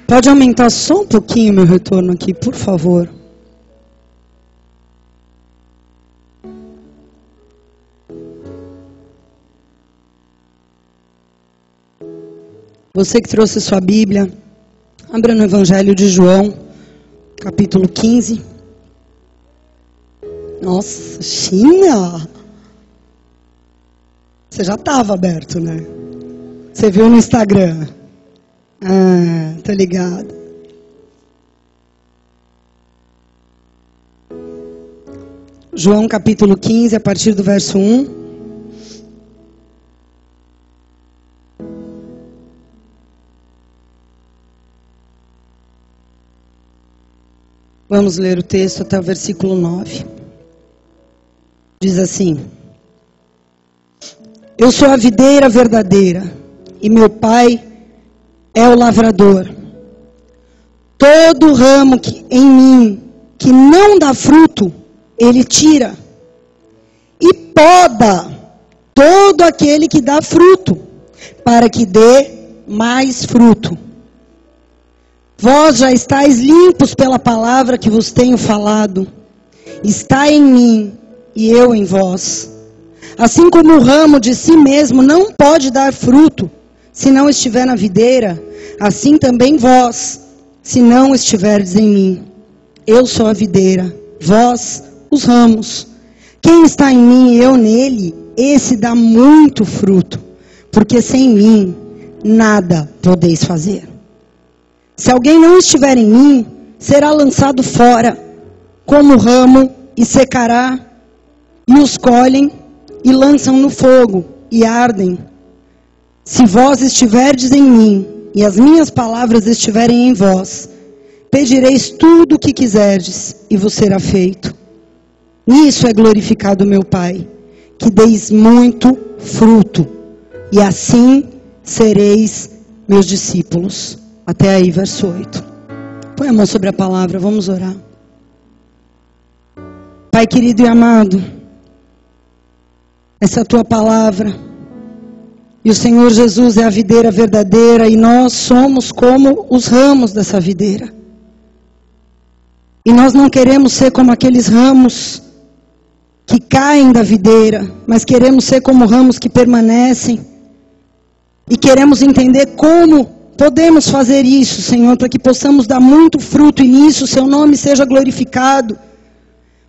Pode aumentar só um pouquinho meu retorno aqui, por favor. Você que trouxe sua Bíblia, abra no Evangelho de João, capítulo 15. Nossa, China! Você já estava aberto, né? Você viu no Instagram. Ah, tô ligado. João capítulo 15, a partir do verso 1. Vamos ler o texto até o versículo 9. Diz assim: Eu sou a videira verdadeira, e meu Pai é o lavrador. Todo ramo em mim que não dá fruto, Ele tira. E poda todo aquele que dá fruto, para que dê mais fruto. Vós já estáis limpos pela palavra que vos tenho falado. Está em mim e eu em vós. Assim como o ramo de si mesmo não pode dar fruto, se não estiver na videira, assim também vós, se não estiverdes em mim. Eu sou a videira, vós os ramos. Quem está em mim e eu nele, esse dá muito fruto, porque sem mim nada podeis fazer. Se alguém não estiver em mim, será lançado fora, como ramo, e secará, e os colhem, e lançam no fogo, e ardem. Se vós estiverdes em mim, e as minhas palavras estiverem em vós, pedireis tudo o que quiserdes, e vos será feito. Nisso é glorificado meu Pai, que deis muito fruto, e assim sereis meus discípulos. Até aí, verso 8. Põe a mão sobre a palavra, vamos orar. Pai querido e amado, essa é a tua palavra. E o Senhor Jesus é a videira verdadeira e nós somos como os ramos dessa videira. E nós não queremos ser como aqueles ramos que caem da videira, mas queremos ser como ramos que permanecem. E queremos entender como podemos fazer isso, Senhor, para que possamos dar muito fruto e nisso o seu nome seja glorificado.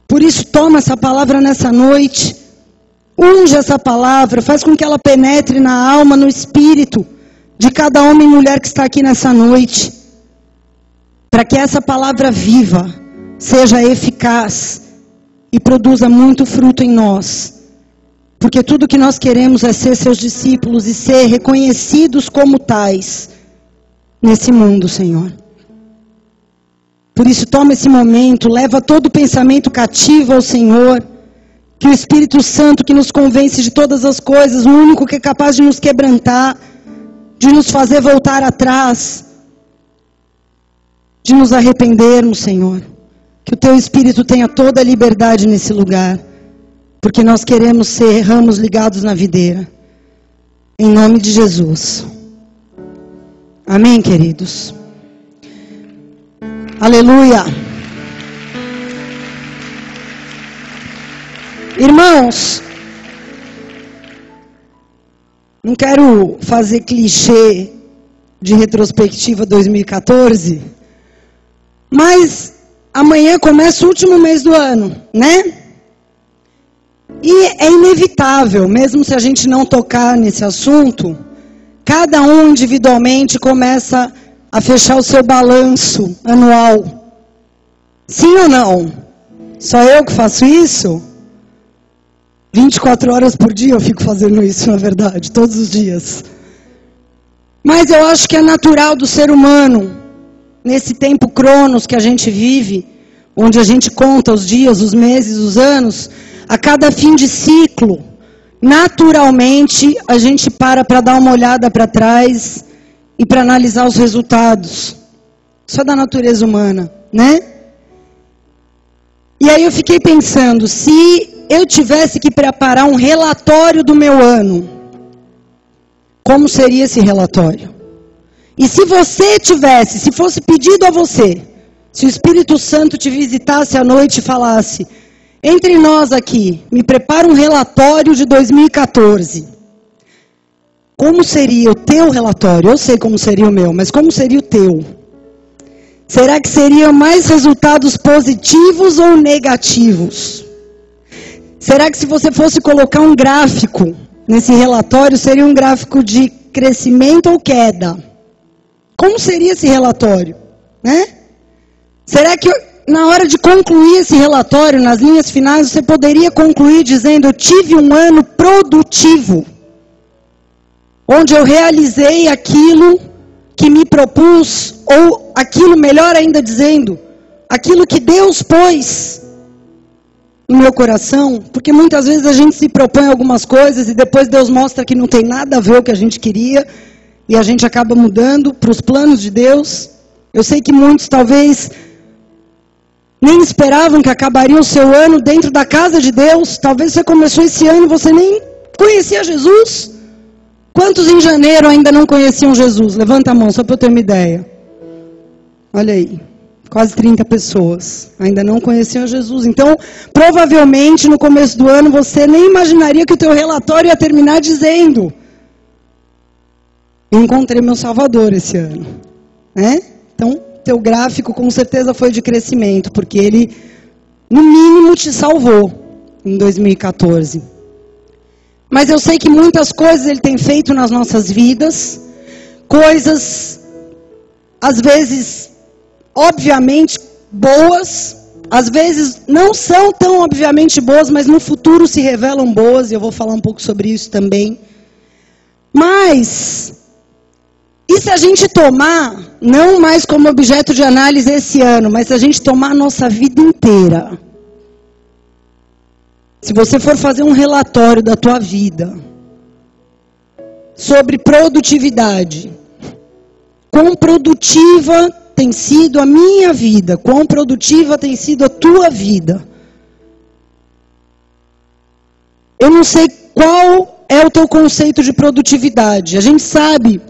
Por isso, toma essa palavra nessa noite, unge essa palavra, faz com que ela penetre na alma, no espírito de cada homem e mulher que está aqui nessa noite, para que essa palavra viva, seja eficaz e produza muito fruto em nós. Porque tudo que nós queremos é ser seus discípulos e ser reconhecidos como tais nesse mundo, Senhor. Por isso, toma esse momento, leva todo pensamento cativo ao Senhor, que o Espírito Santo que nos convence de todas as coisas, o único que é capaz de nos quebrantar, de nos fazer voltar atrás, de nos arrependermos, Senhor. Que o teu Espírito tenha toda a liberdade nesse lugar, porque nós queremos ser ramos ligados na videira. Em nome de Jesus. Amém, queridos? Aleluia! Irmãos, não quero fazer clichê de retrospectiva 2014, mas amanhã começa o último mês do ano, né? E é inevitável, mesmo se a gente não tocar nesse assunto, cada um individualmente começa a fechar o seu balanço anual. Sim ou não? Só eu que faço isso? 24 horas por dia eu fico fazendo isso, na verdade, todos os dias. Mas eu acho que é natural do ser humano, nesse tempo cronos que a gente vive, onde a gente conta os dias, os meses, os anos, a cada fim de ciclo, naturalmente, a gente para dar uma olhada para trás e para analisar os resultados. Isso é da natureza humana, né? E aí eu fiquei pensando, se eu tivesse que preparar um relatório do meu ano, como seria esse relatório? E se fosse pedido a você, se o Espírito Santo te visitasse à noite e falasse, entre nós aqui, me prepara um relatório de 2014. Como seria o teu relatório? Eu sei como seria o meu, mas como seria o teu? Será que seriam mais resultados positivos ou negativos? Será que se você fosse colocar um gráfico nesse relatório, seria um gráfico de crescimento ou queda? Como seria esse relatório? Né? Será que na hora de concluir esse relatório, nas linhas finais, você poderia concluir dizendo, eu tive um ano produtivo, onde eu realizei aquilo que me propus, ou aquilo, melhor ainda dizendo, aquilo que Deus pôs no meu coração, porque muitas vezes a gente se propõe algumas coisas e depois Deus mostra que não tem nada a ver o que a gente queria e a gente acaba mudando para os planos de Deus. Eu sei que muitos talvez nem esperavam que acabaria o seu ano dentro da casa de Deus. Talvez você começou esse ano e você nem conhecia Jesus. Quantos em janeiro ainda não conheciam Jesus? Levanta a mão, só para eu ter uma ideia. Olha aí, quase 30 pessoas ainda não conheciam Jesus. Então, provavelmente no começo do ano você nem imaginaria que o teu relatório ia terminar dizendo, eu encontrei meu Salvador esse ano. Né? Então, teu gráfico com certeza foi de crescimento, porque ele, no mínimo, te salvou em 2014. Mas eu sei que muitas coisas ele tem feito nas nossas vidas, coisas, às vezes, obviamente boas, às vezes não são tão obviamente boas, mas no futuro se revelam boas, e eu vou falar um pouco sobre isso também. Mas, e se a gente tomar, não mais como objeto de análise esse ano, mas se a gente tomar a nossa vida inteira? Se você for fazer um relatório da tua vida sobre produtividade, quão produtiva tem sido a minha vida, quão produtiva tem sido a tua vida. Eu não sei qual é o teu conceito de produtividade. A gente sabe,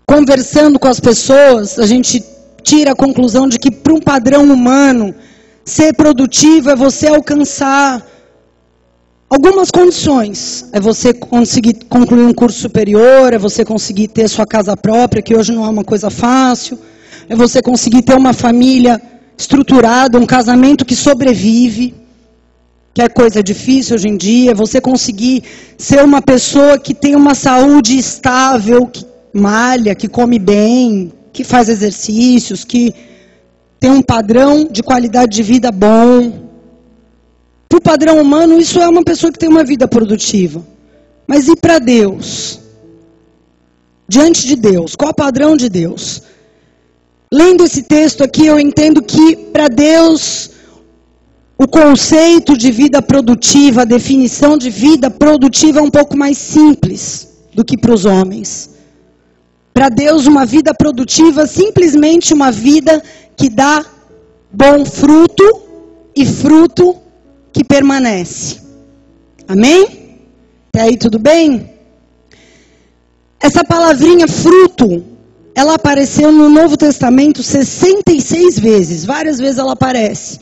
conversando com as pessoas, a gente tira a conclusão de que para um padrão humano, ser produtivo é você alcançar algumas condições. É você conseguir concluir um curso superior, é você conseguir ter sua casa própria, que hoje não é uma coisa fácil, é você conseguir ter uma família estruturada, um casamento que sobrevive, que é coisa difícil hoje em dia, é você conseguir ser uma pessoa que tem uma saúde estável, que malha, que come bem, que faz exercícios, que tem um padrão de qualidade de vida bom. Para o padrão humano, isso é uma pessoa que tem uma vida produtiva. Mas e para Deus? Diante de Deus, qual é o padrão de Deus? Lendo esse texto aqui, eu entendo que para Deus, o conceito de vida produtiva, a definição de vida produtiva é um pouco mais simples do que para os homens. Para Deus, uma vida produtiva é simplesmente uma vida que dá bom fruto e fruto que permanece. Amém? Até aí tudo bem? Essa palavrinha fruto, ela apareceu no Novo Testamento 66 vezes. Várias vezes ela aparece.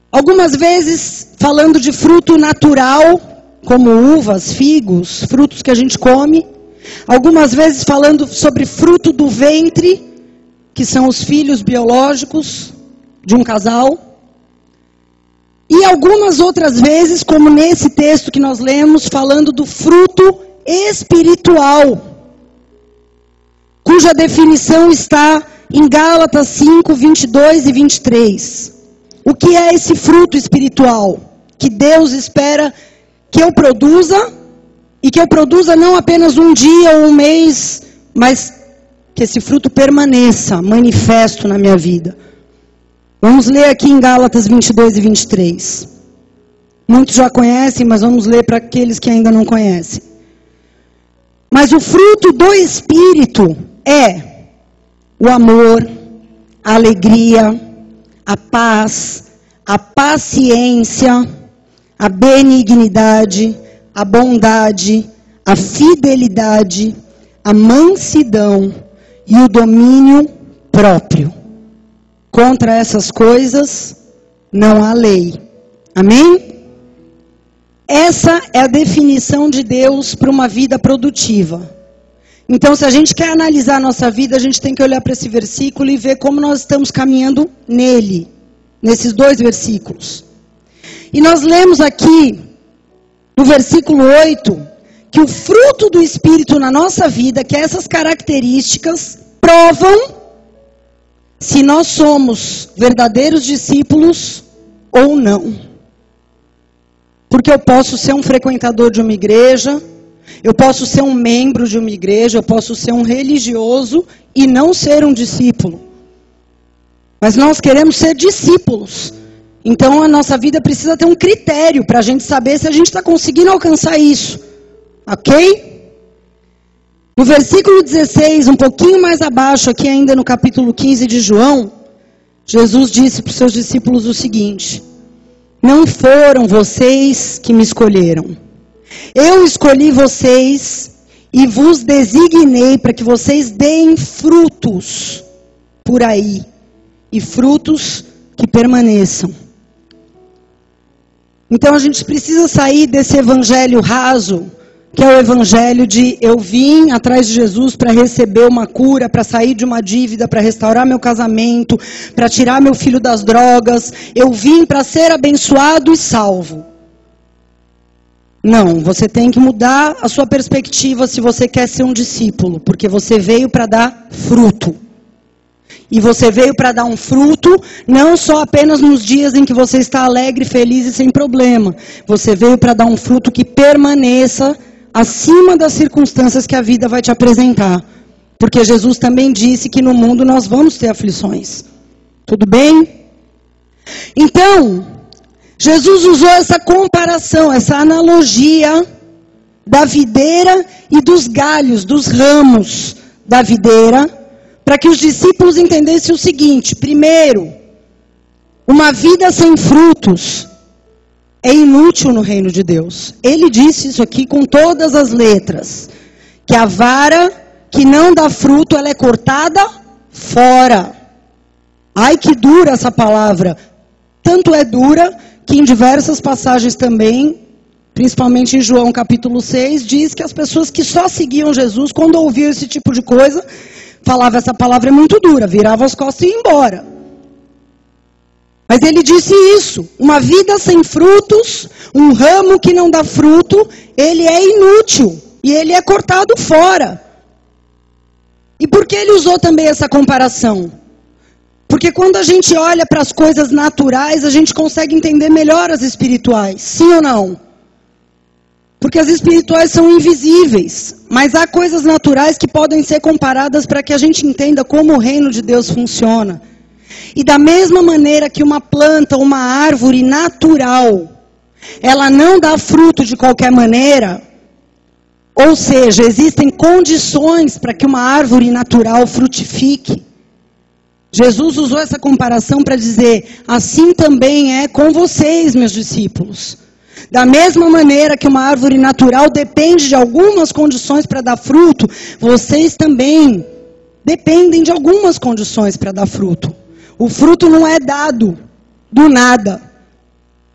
Algumas vezes falando de fruto natural, como uvas, figos, frutos que a gente come. Algumas vezes falando sobre fruto do ventre, que são os filhos biológicos de um casal. E algumas outras vezes, como nesse texto que nós lemos, falando do fruto espiritual, cuja definição está em Gálatas 5, 22 e 23. O que é esse fruto espiritual? Que Deus espera que eu produza, e que eu produza não apenas um dia ou um mês, mas que esse fruto permaneça, manifesto na minha vida. Vamos ler aqui em Gálatas 22 e 23. Muitos já conhecem, mas vamos ler para aqueles que ainda não conhecem. Mas o fruto do Espírito é o amor, a alegria, a paz, a paciência, a benignidade, a bondade, a fidelidade, a mansidão e o domínio próprio. Contra essas coisas não há lei. Amém? Essa é a definição de Deus para uma vida produtiva. Então, se a gente quer analisar a nossa vida, a gente tem que olhar para esse versículo e ver como nós estamos caminhando nele, nesses 2 versículos. E nós lemos aqui, no versículo 8, que o fruto do Espírito na nossa vida, que é essas características, provam se nós somos verdadeiros discípulos ou não. Porque eu posso ser um frequentador de uma igreja, eu posso ser um membro de uma igreja, eu posso ser um religioso e não ser um discípulo. Mas nós queremos ser discípulos. Então a nossa vida precisa ter um critério para a gente saber se a gente está conseguindo alcançar isso. Ok? No versículo 16, um pouquinho mais abaixo, aqui ainda no capítulo 15 de João, Jesus disse para os seus discípulos o seguinte: não foram vocês que me escolheram. Eu escolhi vocês e vos designei para que vocês deem frutos por aí. E frutos que permaneçam. Então a gente precisa sair desse evangelho raso, que é o evangelho de eu vim atrás de Jesus para receber uma cura, para sair de uma dívida, para restaurar meu casamento, para tirar meu filho das drogas. Eu vim para ser abençoado e salvo. Não, você tem que mudar a sua perspectiva se você quer ser um discípulo, porque você veio para dar fruto. E você veio para dar um fruto, não só apenas nos dias em que você está alegre, feliz e sem problema. Você veio para dar um fruto que permaneça acima das circunstâncias que a vida vai te apresentar. Porque Jesus também disse que no mundo nós vamos ter aflições. Tudo bem? Então, Jesus usou essa comparação, essa analogia da videira e dos galhos, dos ramos da videira, para que os discípulos entendessem o seguinte: primeiro, uma vida sem frutos é inútil no reino de Deus. Ele disse isso aqui com todas as letras, que a vara que não dá fruto, ela é cortada fora. Ai, que dura essa palavra. Tanto é dura que em diversas passagens também, principalmente em João capítulo 6, diz que as pessoas que só seguiam Jesus, quando ouviam esse tipo de coisa, falavam: essa palavra é muito dura, virava as costas e ia embora. Mas ele disse isso: uma vida sem frutos, um ramo que não dá fruto, ele é inútil e ele é cortado fora. E por que ele usou também essa comparação? Porque quando a gente olha para as coisas naturais, a gente consegue entender melhor as espirituais. Sim ou não? Porque as espirituais são invisíveis. Mas há coisas naturais que podem ser comparadas para que a gente entenda como o reino de Deus funciona. E da mesma maneira que uma planta, uma árvore natural, ela não dá fruto de qualquer maneira. Ou seja, existem condições para que uma árvore natural frutifique. Jesus usou essa comparação para dizer: assim também é com vocês, meus discípulos. Da mesma maneira que uma árvore natural depende de algumas condições para dar fruto, vocês também dependem de algumas condições para dar fruto. O fruto não é dado do nada.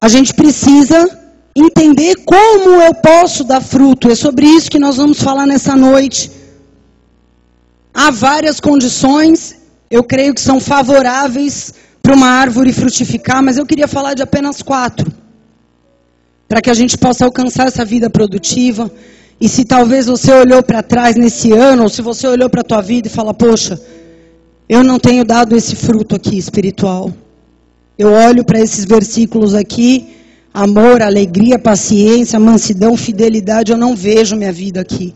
A gente precisa entender como eu posso dar fruto. É sobre isso que nós vamos falar nessa noite. Há várias condições, eu creio que são favoráveis para uma árvore frutificar, mas eu queria falar de apenas 4. Para que a gente possa alcançar essa vida produtiva. E se talvez você olhou para trás nesse ano, ou se você olhou para a tua vida e fala: poxa, eu não tenho dado esse fruto aqui espiritual. Eu olho para esses versículos aqui, amor, alegria, paciência, mansidão, fidelidade, eu não vejo minha vida aqui.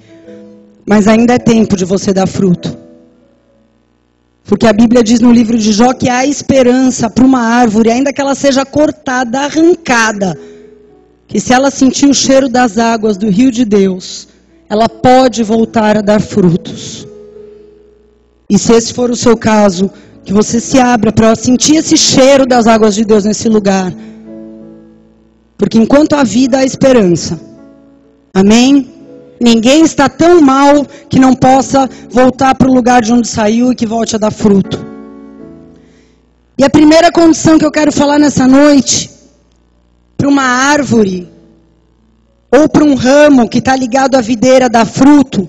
Mas ainda é tempo de você dar fruto. Porque a Bíblia diz no livro de Jó que há esperança para uma árvore, ainda que ela seja cortada, arrancada, que se ela sentir o cheiro das águas do rio de Deus, ela pode voltar a dar frutos. E se esse for o seu caso, que você se abra para sentir esse cheiro das águas de Deus nesse lugar. Porque enquanto há vida, há esperança. Amém? Ninguém está tão mal que não possa voltar para o lugar de onde saiu e que volte a dar fruto. E a primeira condição que eu quero falar nessa noite, para uma árvore, ou para um ramo que está ligado à videira dar fruto,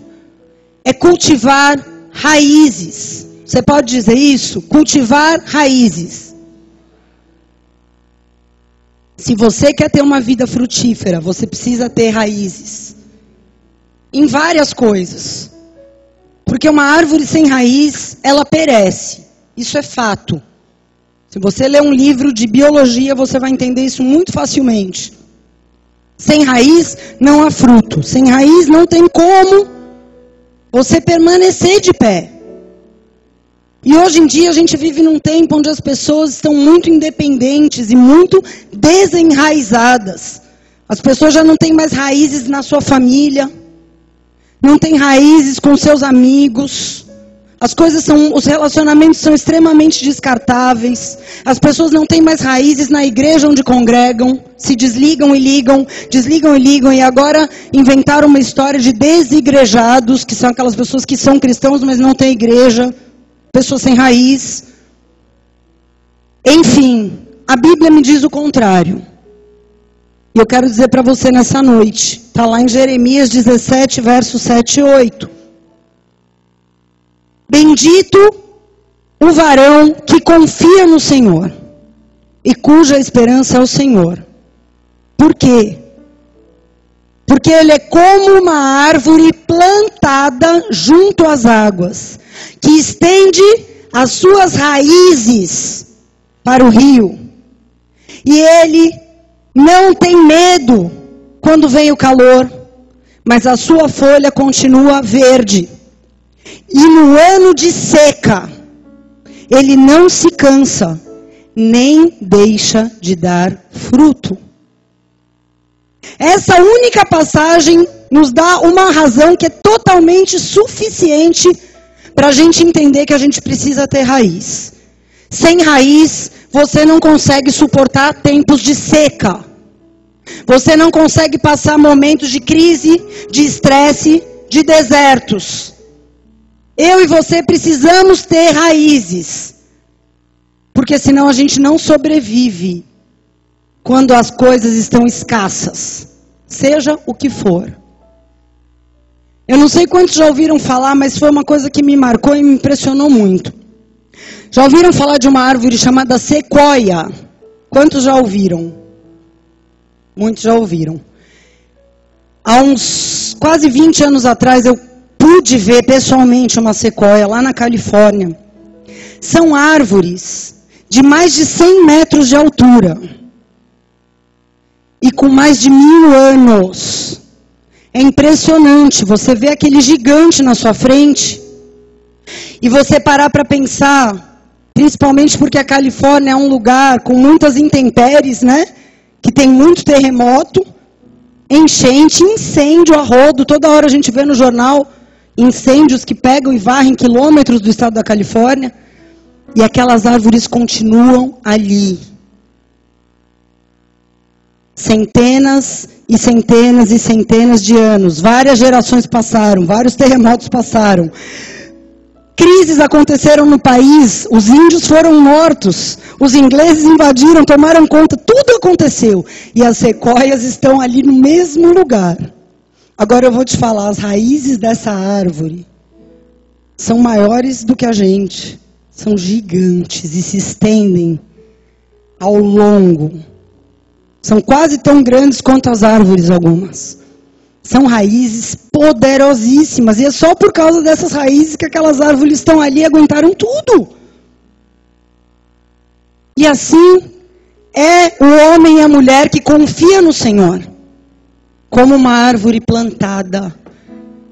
é cultivar raízes. Você pode dizer isso? Cultivar raízes. Se você quer ter uma vida frutífera, você precisa ter raízes. Em várias coisas. Porque uma árvore sem raiz, ela perece. Isso é fato. Se você ler um livro de biologia, você vai entender isso muito facilmente. Sem raiz, não há fruto. Sem raiz, não tem como você permanecer de pé. E hoje em dia, a gente vive num tempo onde as pessoas estão muito independentes e muito desenraizadas. As pessoas já não têm mais raízes na sua família. Não têm raízes com seus amigos. Os relacionamentos são extremamente descartáveis. As pessoas não têm mais raízes na igreja onde congregam. Se desligam e ligam, e agora inventaram uma história de desigrejados, que são aquelas pessoas que são cristãos, mas não têm igreja. Pessoas sem raiz. Enfim, a Bíblia me diz o contrário. E eu quero dizer para você nessa noite. Está lá em Jeremias 17, versos 7 e 8. Bendito o varão que confia no Senhor e cuja esperança é o Senhor. Por quê? Porque ele é como uma árvore plantada junto às águas, que estende as suas raízes para o rio. E ele não tem medo quando vem o calor, mas a sua folha continua verde. E no ano de seca, ele não se cansa, nem deixa de dar fruto. Essa única passagem nos dá uma razão que é totalmente suficiente para a gente entender que a gente precisa ter raiz. Sem raiz, você não consegue suportar tempos de seca. Você não consegue passar momentos de crise, de estresse, de desertos. Eu e você precisamos ter raízes. Porque senão a gente não sobrevive quando as coisas estão escassas. Seja o que for. Eu não sei quantos já ouviram falar, mas foi uma coisa que me marcou e me impressionou muito. Já ouviram falar de uma árvore chamada sequoia? Quantos já ouviram? Muitos já ouviram. Há uns quase 20 anos atrás eu pude ver pessoalmente uma sequoia lá na Califórnia. São árvores de mais de 100 metros de altura. E com mais de 1000 anos. É impressionante, você vê aquele gigante na sua frente. E você parar para pensar, principalmente porque a Califórnia é um lugar com muitas intempéries, né? Que tem muito terremoto, enchente, incêndio a rodo. Toda hora a gente vê no jornal incêndios que pegam e varrem quilômetros do estado da Califórnia. E aquelas árvores continuam ali. Centenas e centenas e centenas de anos. Várias gerações passaram, vários terremotos passaram. Crises aconteceram no país, os índios foram mortos, os ingleses invadiram, tomaram conta, tudo aconteceu. E as sequoias estão ali no mesmo lugar. Agora eu vou te falar, as raízes dessa árvore são maiores do que a gente. São gigantes e se estendem ao longo. São quase tão grandes quanto as árvores algumas. São raízes poderosíssimas. E é só por causa dessas raízes que aquelas árvores estão ali e aguentaram tudo. E assim é o homem e a mulher que confia no Senhor. Como uma árvore plantada,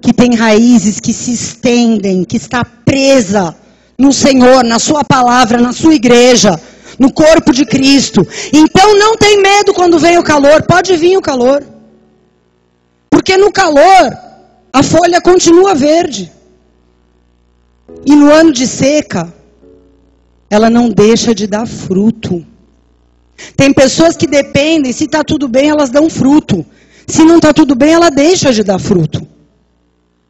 que tem raízes que se estendem, que está presa no Senhor, na sua palavra, na sua igreja, no corpo de Cristo. Então não tem medo quando vem o calor. Pode vir o calor. Porque no calor, a folha continua verde. E no ano de seca, ela não deixa de dar fruto. Tem pessoas que dependem, se está tudo bem, elas dão fruto. Se não está tudo bem, ela deixa de dar fruto.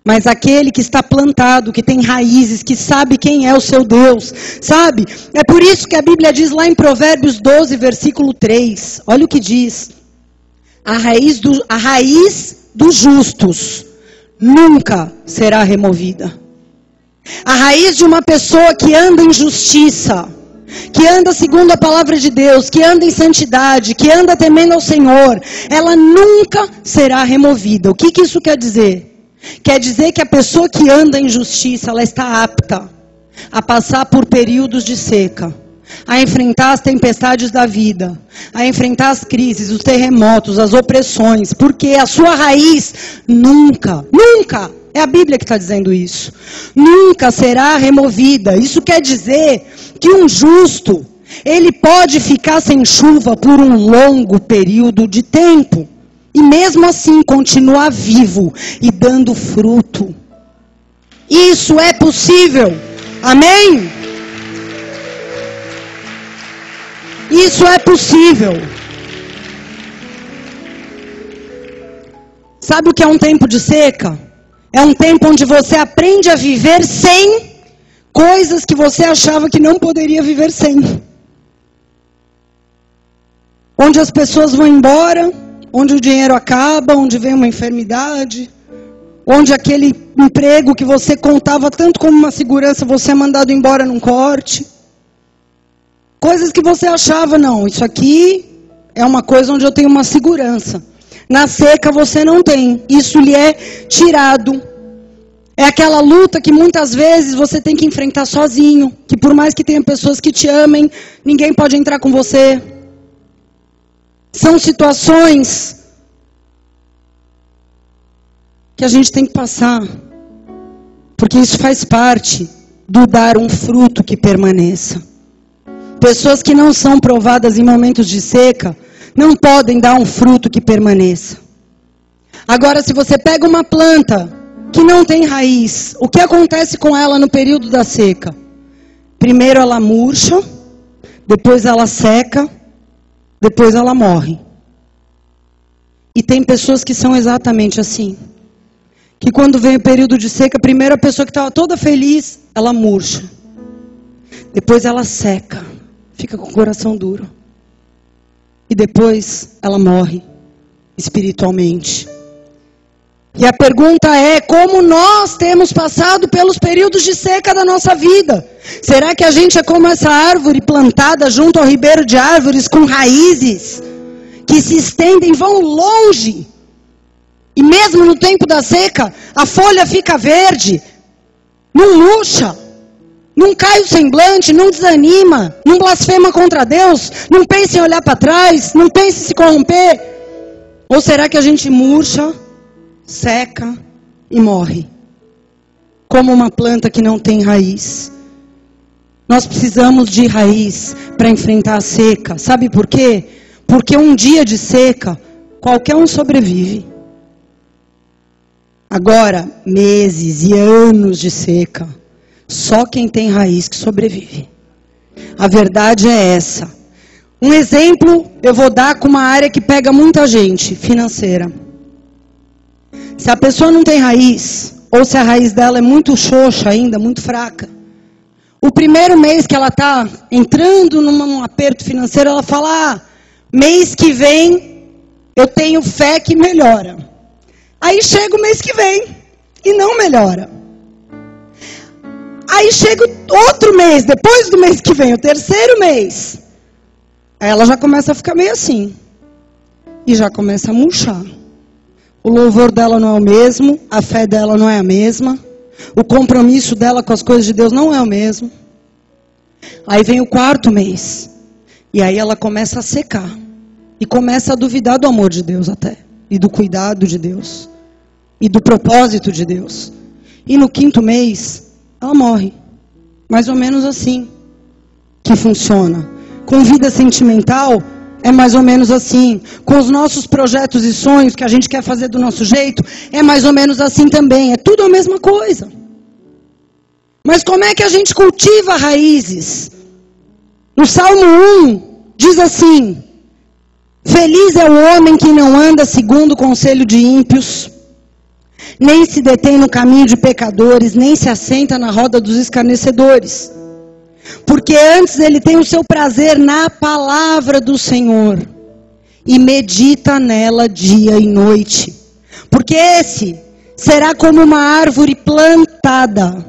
mas aquele que está plantado, que tem raízes, que sabe quem é o seu Deus, sabe? É por isso que a Bíblia diz lá em Provérbios 12, versículo 3, olha o que diz: a raiz dos justos nunca será removida. A raiz de uma pessoa que anda em justiça, que anda segundo a palavra de Deus, que anda em santidade, que anda temendo ao Senhor, ela nunca será removida. O que isso quer dizer? Quer dizer que a pessoa que anda em justiça, ela está apta a passar por períodos de seca, a enfrentar as tempestades da vida, a enfrentar as crises, os terremotos, as opressões, porque a sua raiz nunca, é a Bíblia que está dizendo isso, nunca será removida. Isso quer dizer que um justo, ele pode ficar sem chuva por um longo período de tempo, e mesmo assim continuar vivo e dando fruto. Isso é possível. Amém? Isso é possível. Sabe o que é um tempo de seca? É um tempo onde você aprende a viver sem coisas que você achava que não poderia viver sem. Onde as pessoas vão embora, onde o dinheiro acaba, onde vem uma enfermidade, onde aquele emprego que você contava tanto como uma segurança, você é mandado embora num corte. Coisas que você achava, não, isso aqui é uma coisa onde eu tenho uma segurança. Na seca você não tem, isso lhe é tirado. É aquela luta que muitas vezes você tem que enfrentar sozinho, que por mais que tenha pessoas que te amem, ninguém pode entrar com você. São situações que a gente tem que passar, porque isso faz parte do dar um fruto que permaneça. Pessoas que não são provadas em momentos de seca, não podem dar um fruto que permaneça. Agora, se você pega uma planta que não tem raiz, o que acontece com ela no período da seca? Primeiro ela murcha, depois ela seca, depois ela morre. E tem pessoas que são exatamente assim. Que quando vem o período de seca, primeiro a pessoa que estava toda feliz, ela murcha. Depois ela seca, fica com o coração duro. E depois ela morre espiritualmente. E a pergunta é, como nós temos passado pelos períodos de seca da nossa vida? Será que a gente é como essa árvore plantada junto ao ribeiro de árvores com raízes que se estendem, vão longe? E mesmo no tempo da seca, a folha fica verde, não murcha, não cai o semblante, não desanima, não blasfema contra Deus, não pensa em olhar para trás, não pensa em se corromper? Ou será que a gente murcha, seca e morre, como uma planta que não tem raiz? Nós precisamos de raiz para enfrentar a seca. Sabe por quê? Porque um dia de seca, qualquer um sobrevive. Agora, meses e anos de seca, só quem tem raiz que sobrevive. A verdade é essa. Um exemplo eu vou dar com uma área que pega muita gente, financeira. Se a pessoa não tem raiz, ou se a raiz dela é muito xoxa ainda, muito fraca, o primeiro mês que ela está entrando num aperto financeiro, ela fala, mês que vem eu tenho fé que melhora. Aí chega o mês que vem e não melhora. Aí chega outro mês, depois do mês que vem, o terceiro mês. Aí ela já começa a ficar meio assim. E já começa a murchar. O louvor dela não é o mesmo, a fé dela não é a mesma, o compromisso dela com as coisas de Deus não é o mesmo. Aí vem o quarto mês, e aí ela começa a secar, e começa a duvidar do amor de Deus até, e do cuidado de Deus, e do propósito de Deus. E no quinto mês, ela morre. Mais ou menos assim que funciona. Com vida sentimental, é mais ou menos assim. Com os nossos projetos e sonhos que a gente quer fazer do nosso jeito, é mais ou menos assim também. É tudo a mesma coisa. Mas como é que a gente cultiva raízes? No Salmo 1, diz assim: feliz é o homem que não anda segundo o conselho de ímpios, nem se detém no caminho de pecadores, nem se assenta na roda dos escarnecedores. Porque antes ele tem o seu prazer na palavra do Senhor, e medita nela dia e noite. Porque esse será como uma árvore plantada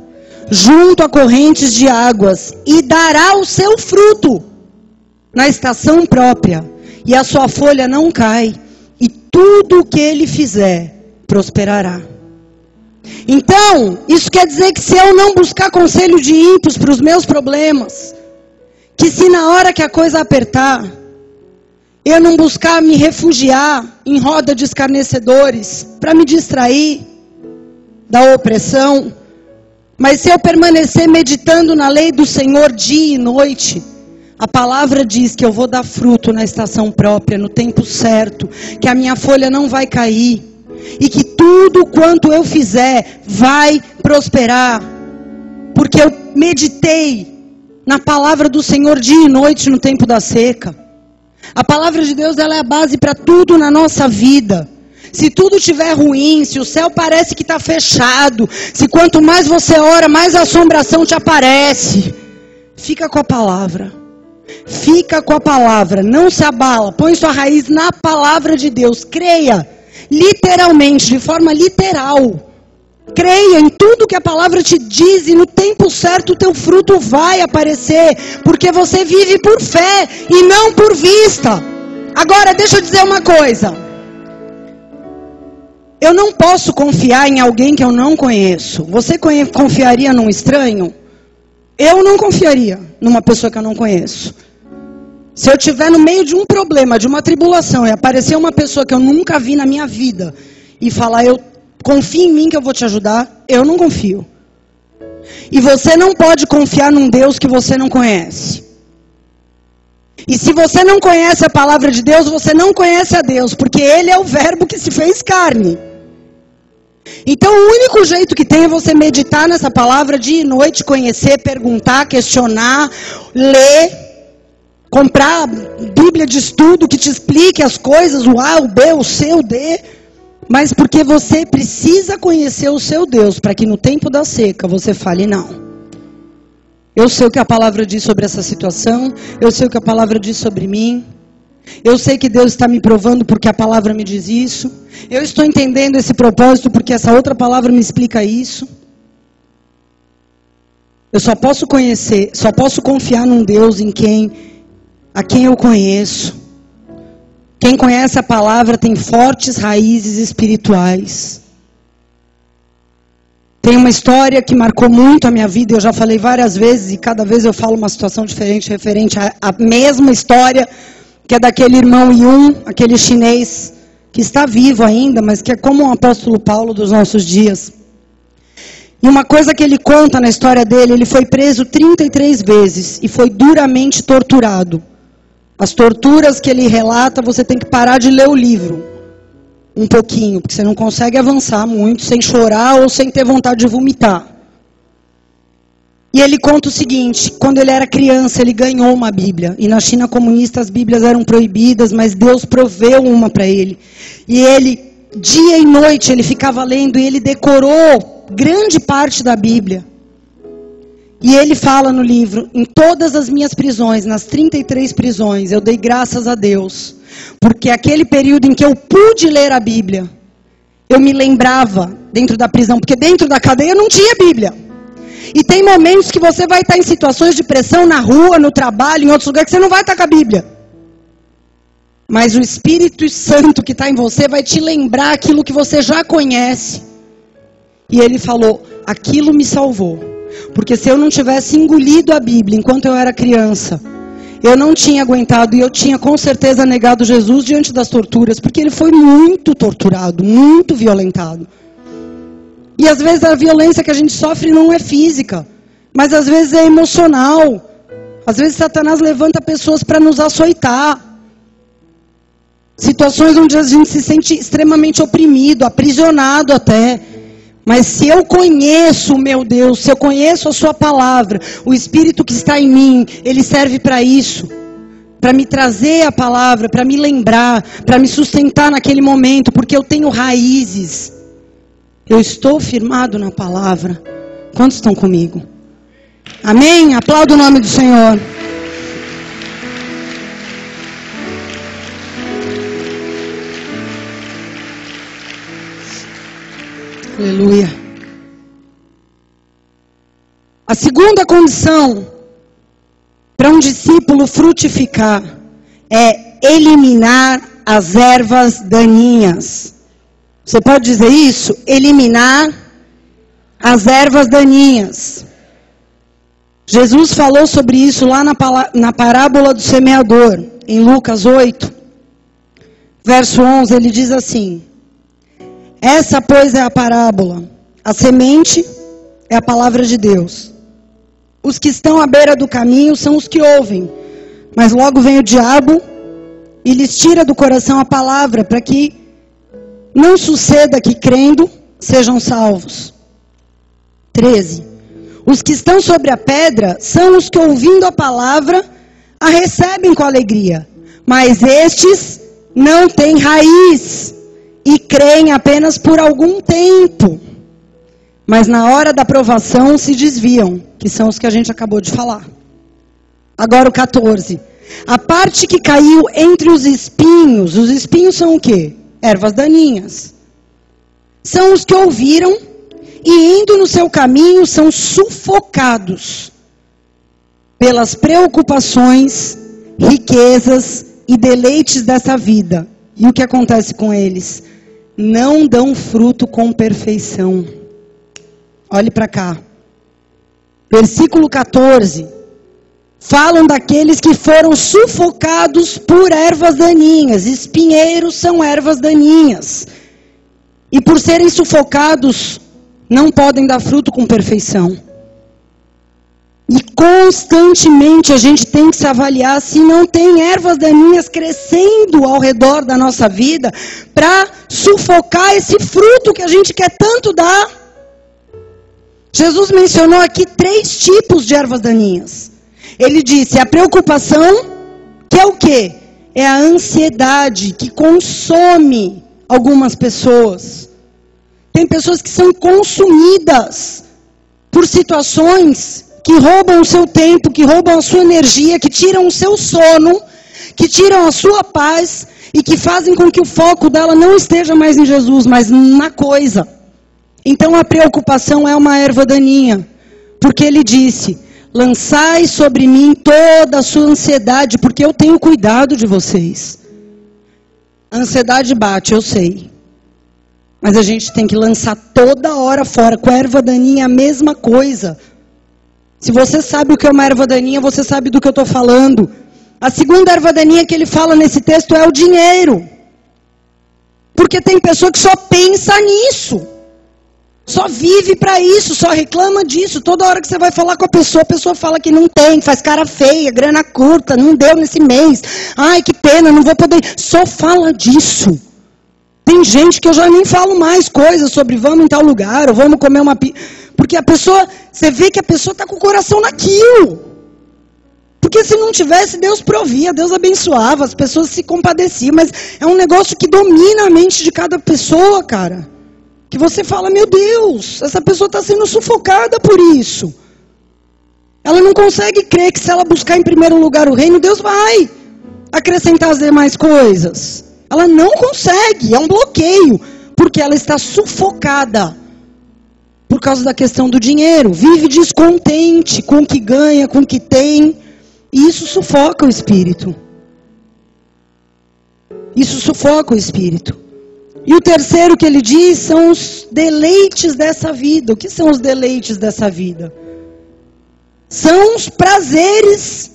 junto a correntes de águas, e dará o seu fruto na estação própria, e a sua folha não cai, e tudo o que ele fizer prosperará. Então, isso quer dizer que se eu não buscar conselho de ímpios para os meus problemas, que se na hora que a coisa apertar, eu não buscar me refugiar em roda de escarnecedores para me distrair da opressão, mas se eu permanecer meditando na lei do Senhor dia e noite, a palavra diz que eu vou dar fruto na estação própria, no tempo certo, que a minha folha não vai cair, e que tudo quanto eu fizer vai prosperar, porque eu meditei na palavra do Senhor dia e noite no tempo da seca. A palavra de Deus, ela é a base para tudo na nossa vida. Se tudo estiver ruim, se o céu parece que está fechado, se quanto mais você ora, mais a assombração te aparece, fica com a palavra. Fica com a palavra, não se abala, põe sua raiz na palavra de Deus, creia, literalmente, de forma literal. Creia em tudo que a palavra te diz, e no tempo certo o teu fruto vai aparecer, porque você vive por fé e não por vista. Agora, deixa eu dizer uma coisa. Eu não posso confiar em alguém que eu não conheço. Você confiaria num estranho? Eu não confiaria numa pessoa que eu não conheço. Se eu estiver no meio de um problema, de uma tribulação, e aparecer uma pessoa que eu nunca vi na minha vida, e falar, confia em mim que eu vou te ajudar, eu não confio. E você não pode confiar num Deus que você não conhece. E se você não conhece a palavra de Deus, você não conhece a Deus, porque Ele é o verbo que se fez carne. Então o único jeito que tem é você meditar nessa palavra dia e noite, conhecer, perguntar, questionar, ler, comprar Bíblia de estudo que te explique as coisas, o A, o B, o C, o D. Mas porque você precisa conhecer o seu Deus, para que no tempo da seca você fale não. Eu sei o que a palavra diz sobre essa situação, eu sei o que a palavra diz sobre mim. Eu sei que Deus está me provando porque a palavra me diz isso. Eu estou entendendo esse propósito porque essa outra palavra me explica isso. Eu só posso conhecer, só posso confiar num Deus a quem eu conheço. Quem conhece a palavra tem fortes raízes espirituais. Tem uma história que marcou muito a minha vida, eu já falei várias vezes, e cada vez eu falo uma situação diferente, referente à mesma história, que é daquele irmão Yun, aquele chinês, que está vivo ainda, mas que é como um apóstolo Paulo dos nossos dias. E uma coisa que ele conta na história dele, ele foi preso 33 vezes, e foi duramente torturado. As torturas que ele relata, você tem que parar de ler o livro um pouquinho, porque você não consegue avançar muito sem chorar ou sem ter vontade de vomitar. E ele conta o seguinte, quando ele era criança, ele ganhou uma Bíblia. E na China comunista as Bíblias eram proibidas, mas Deus proveu uma para ele. E ele, dia e noite, ele ficava lendo e ele decorou grande parte da Bíblia. E ele fala no livro, em todas as minhas prisões, nas 33 prisões, eu dei graças a Deus. Porque aquele período em que eu pude ler a Bíblia, eu me lembrava dentro da prisão, porque dentro da cadeia não tinha Bíblia. E tem momentos que você vai estar em situações de pressão na rua, no trabalho, em outros lugares, que você não vai estar com a Bíblia. Mas o Espírito Santo que está em você vai te lembrar aquilo que você já conhece. E ele falou, aquilo me salvou. Porque se eu não tivesse engolido a Bíblia enquanto eu era criança, eu não tinha aguentado e eu tinha com certeza negado Jesus diante das torturas, porque ele foi muito torturado, muito violentado. E às vezes a violência que a gente sofre não é física, mas às vezes é emocional. Às vezes Satanás levanta pessoas para nos açoitar. Situações onde a gente se sente extremamente oprimido, aprisionado até. Mas se eu conheço o meu Deus, se eu conheço a sua palavra, o Espírito que está em mim, ele serve para isso. Para me trazer a palavra, para me lembrar, para me sustentar naquele momento, porque eu tenho raízes. Eu estou firmado na palavra. Quantos estão comigo? Amém? Aplauda o nome do Senhor. Aleluia. A segunda condição para um discípulo frutificar é eliminar as ervas daninhas. Você pode dizer isso? Eliminar as ervas daninhas. Jesus falou sobre isso lá na parábola do semeador, em Lucas 8, verso 11, ele diz assim: essa, pois, é a parábola. A semente é a palavra de Deus. Os que estão à beira do caminho são os que ouvem, mas logo vem o diabo e lhes tira do coração a palavra, para que não suceda que, crendo, sejam salvos. 13. Os que estão sobre a pedra são os que, ouvindo a palavra, a recebem com alegria, mas estes não têm raiz e creem apenas por algum tempo, mas na hora da provação se desviam, que são os que a gente acabou de falar. Agora o 14. A parte que caiu entre os espinhos são o quê? Ervas daninhas. São os que ouviram e indo no seu caminho são sufocados pelas preocupações, riquezas e deleites dessa vida. E o que acontece com eles? Não dão fruto com perfeição. Olhe para cá. Versículo 14. Falam daqueles que foram sufocados por ervas daninhas. Espinheiros são ervas daninhas. E por serem sufocados, não podem dar fruto com perfeição. E constantemente a gente tem que se avaliar se não tem ervas daninhas crescendo ao redor da nossa vida para sufocar esse fruto que a gente quer tanto dar. Jesus mencionou aqui 3 tipos de ervas daninhas. Ele disse a preocupação, que é o quê? É a ansiedade que consome algumas pessoas. Tem pessoas que são consumidas por situações que roubam o seu tempo, que roubam a sua energia, que tiram o seu sono, que tiram a sua paz e que fazem com que o foco dela não esteja mais em Jesus, mas na coisa. Então a preocupação é uma erva daninha, porque ele disse: lançai sobre mim toda a sua ansiedade, porque eu tenho cuidado de vocês. A ansiedade bate, eu sei. Mas a gente tem que lançar toda hora fora. Com a erva daninha é a mesma coisa. Se você sabe o que é uma erva daninha, você sabe do que eu estou falando. A segunda erva daninha que ele fala nesse texto é o dinheiro. Porque tem pessoa que só pensa nisso. Só vive para isso, só reclama disso. Toda hora que você vai falar com a pessoa fala que não tem, faz cara feia, grana curta, não deu nesse mês. Ai, que pena, não vou poder. Só fala disso. Tem gente que eu já nem falo mais coisas sobre vamos em tal lugar, ou vamos comer uma pizza. Porque a pessoa, você vê que a pessoa está com o coração naquilo. Porque se não tivesse, Deus provia, Deus abençoava, as pessoas se compadeciam. Mas é um negócio que domina a mente de cada pessoa, cara. Que você fala, meu Deus, essa pessoa está sendo sufocada por isso. Ela não consegue crer que se ela buscar em primeiro lugar o reino, Deus vai acrescentar as demais coisas. Ela não consegue, é um bloqueio, porque ela está sufocada por causa da questão do dinheiro. Vive descontente com o que ganha, com o que tem, e isso sufoca o espírito. Isso sufoca o espírito. E o terceiro que ele diz são os deleites dessa vida. O que são os deleites dessa vida? São os prazeres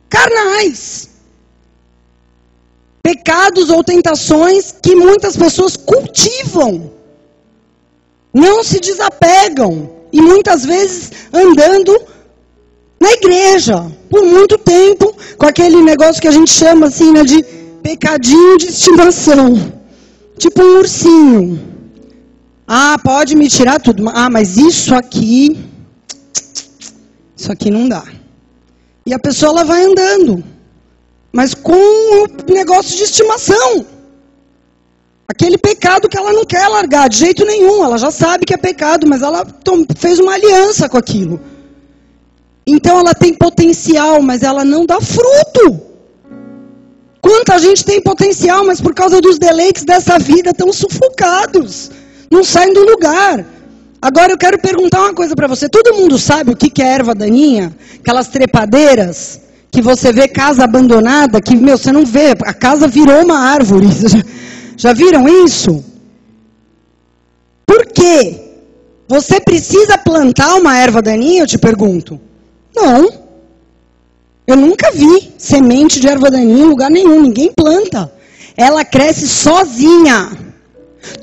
carnais. Pecados ou tentações que muitas pessoas cultivam. Não se desapegam. E muitas vezes andando na igreja. Por muito tempo. Com aquele negócio que a gente chama assim, né, de pecadinho de estimação. Tipo um ursinho. Ah, pode me tirar tudo. Ah, mas isso aqui não dá. E a pessoa ela vai andando. Mas com um negócio de estimação. aquele pecado que ela não quer largar de jeito nenhum. Ela já sabe que é pecado, mas ela fez uma aliança com aquilo. Então ela tem potencial, mas ela não dá fruto. Quanta gente tem potencial, mas por causa dos deleites dessa vida estão sufocados. Não saem do lugar. Agora eu quero perguntar uma coisa para você. Todo mundo sabe o que é erva daninha? Aquelas trepadeiras que você vê casa abandonada, que, você não vê, a casa virou uma árvore. Já viram isso? Por quê? Você precisa plantar uma erva daninha, eu te pergunto? Não. Eu nunca vi semente de erva daninha em lugar nenhum. Ninguém planta. Ela cresce sozinha.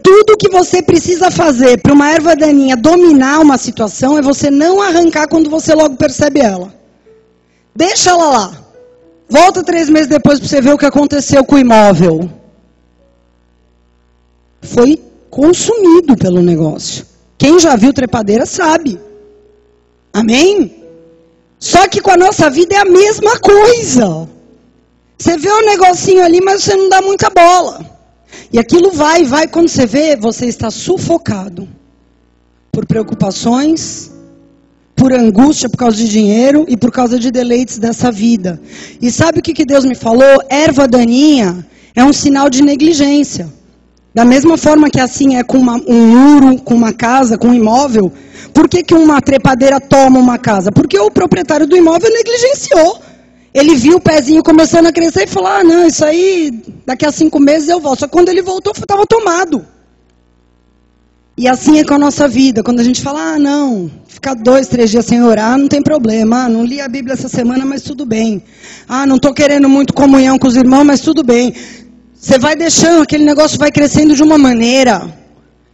Tudo que você precisa fazer para uma erva daninha dominar uma situação é você não arrancar quando você logo percebe ela. Deixa ela lá. Volta 3 meses depois para você ver o que aconteceu com o imóvel. Foi consumido pelo negócio. Quem já viu trepadeira sabe. Amém? Só que com a nossa vida é a mesma coisa. Você vê um negocinho ali, mas você não dá muita bola. E aquilo vai, quando você vê, você está sufocado. Por preocupações, por angústia por causa de dinheiro e por causa de deleites dessa vida. E sabe o que Deus me falou? Erva daninha é um sinal de negligência. Da mesma forma que assim é com um muro, com uma casa, com um imóvel. Por que uma trepadeira toma uma casa? Porque o proprietário do imóvel negligenciou. Ele viu o pezinho começando a crescer e falou, não, isso aí daqui a 5 meses eu volto. Só que quando ele voltou, estava tomado. E assim é com a nossa vida. Quando a gente fala, não, ficar 2, 3 dias sem orar, não tem problema. Não li a Bíblia essa semana, mas tudo bem. Não estou querendo muito comunhão com os irmãos, mas tudo bem. Você vai deixando, aquele negócio vai crescendo de uma maneira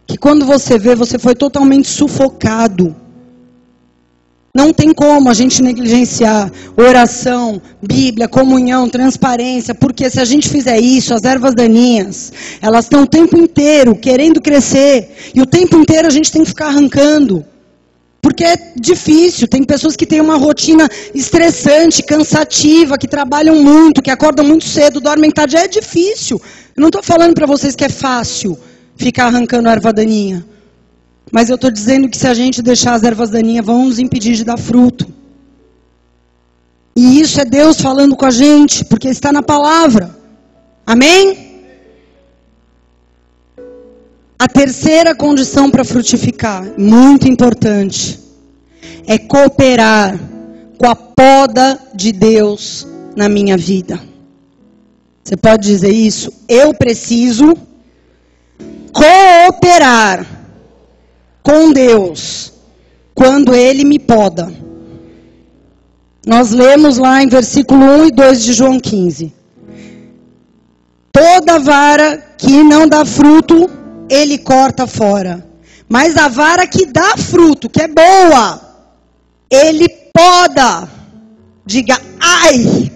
que quando você vê, você foi totalmente sufocado. Não tem como a gente negligenciar oração, Bíblia, comunhão, transparência, porque se a gente fizer isso, as ervas daninhas, elas estão o tempo inteiro querendo crescer, e o tempo inteiro a gente tem que ficar arrancando, porque é difícil. Tem pessoas que têm uma rotina estressante, cansativa, que trabalham muito, que acordam muito cedo, dormem tarde, é difícil. Eu não estou falando para vocês que é fácil ficar arrancando a erva daninha. Mas eu estou dizendo que se a gente deixar as ervas daninhas, vão nos impedir de dar fruto. E isso é Deus falando com a gente, porque está na palavra. Amém? A terceira condição para frutificar, muito importante, é cooperar com a poda de Deus na minha vida. Você pode dizer isso? Eu preciso cooperar com Deus quando Ele me poda. Nós lemos lá em versículo 1 e 2 de João 15. Toda vara que não dá fruto, Ele corta fora. Mas a vara que dá fruto, que é boa, Ele poda. Diga, ai!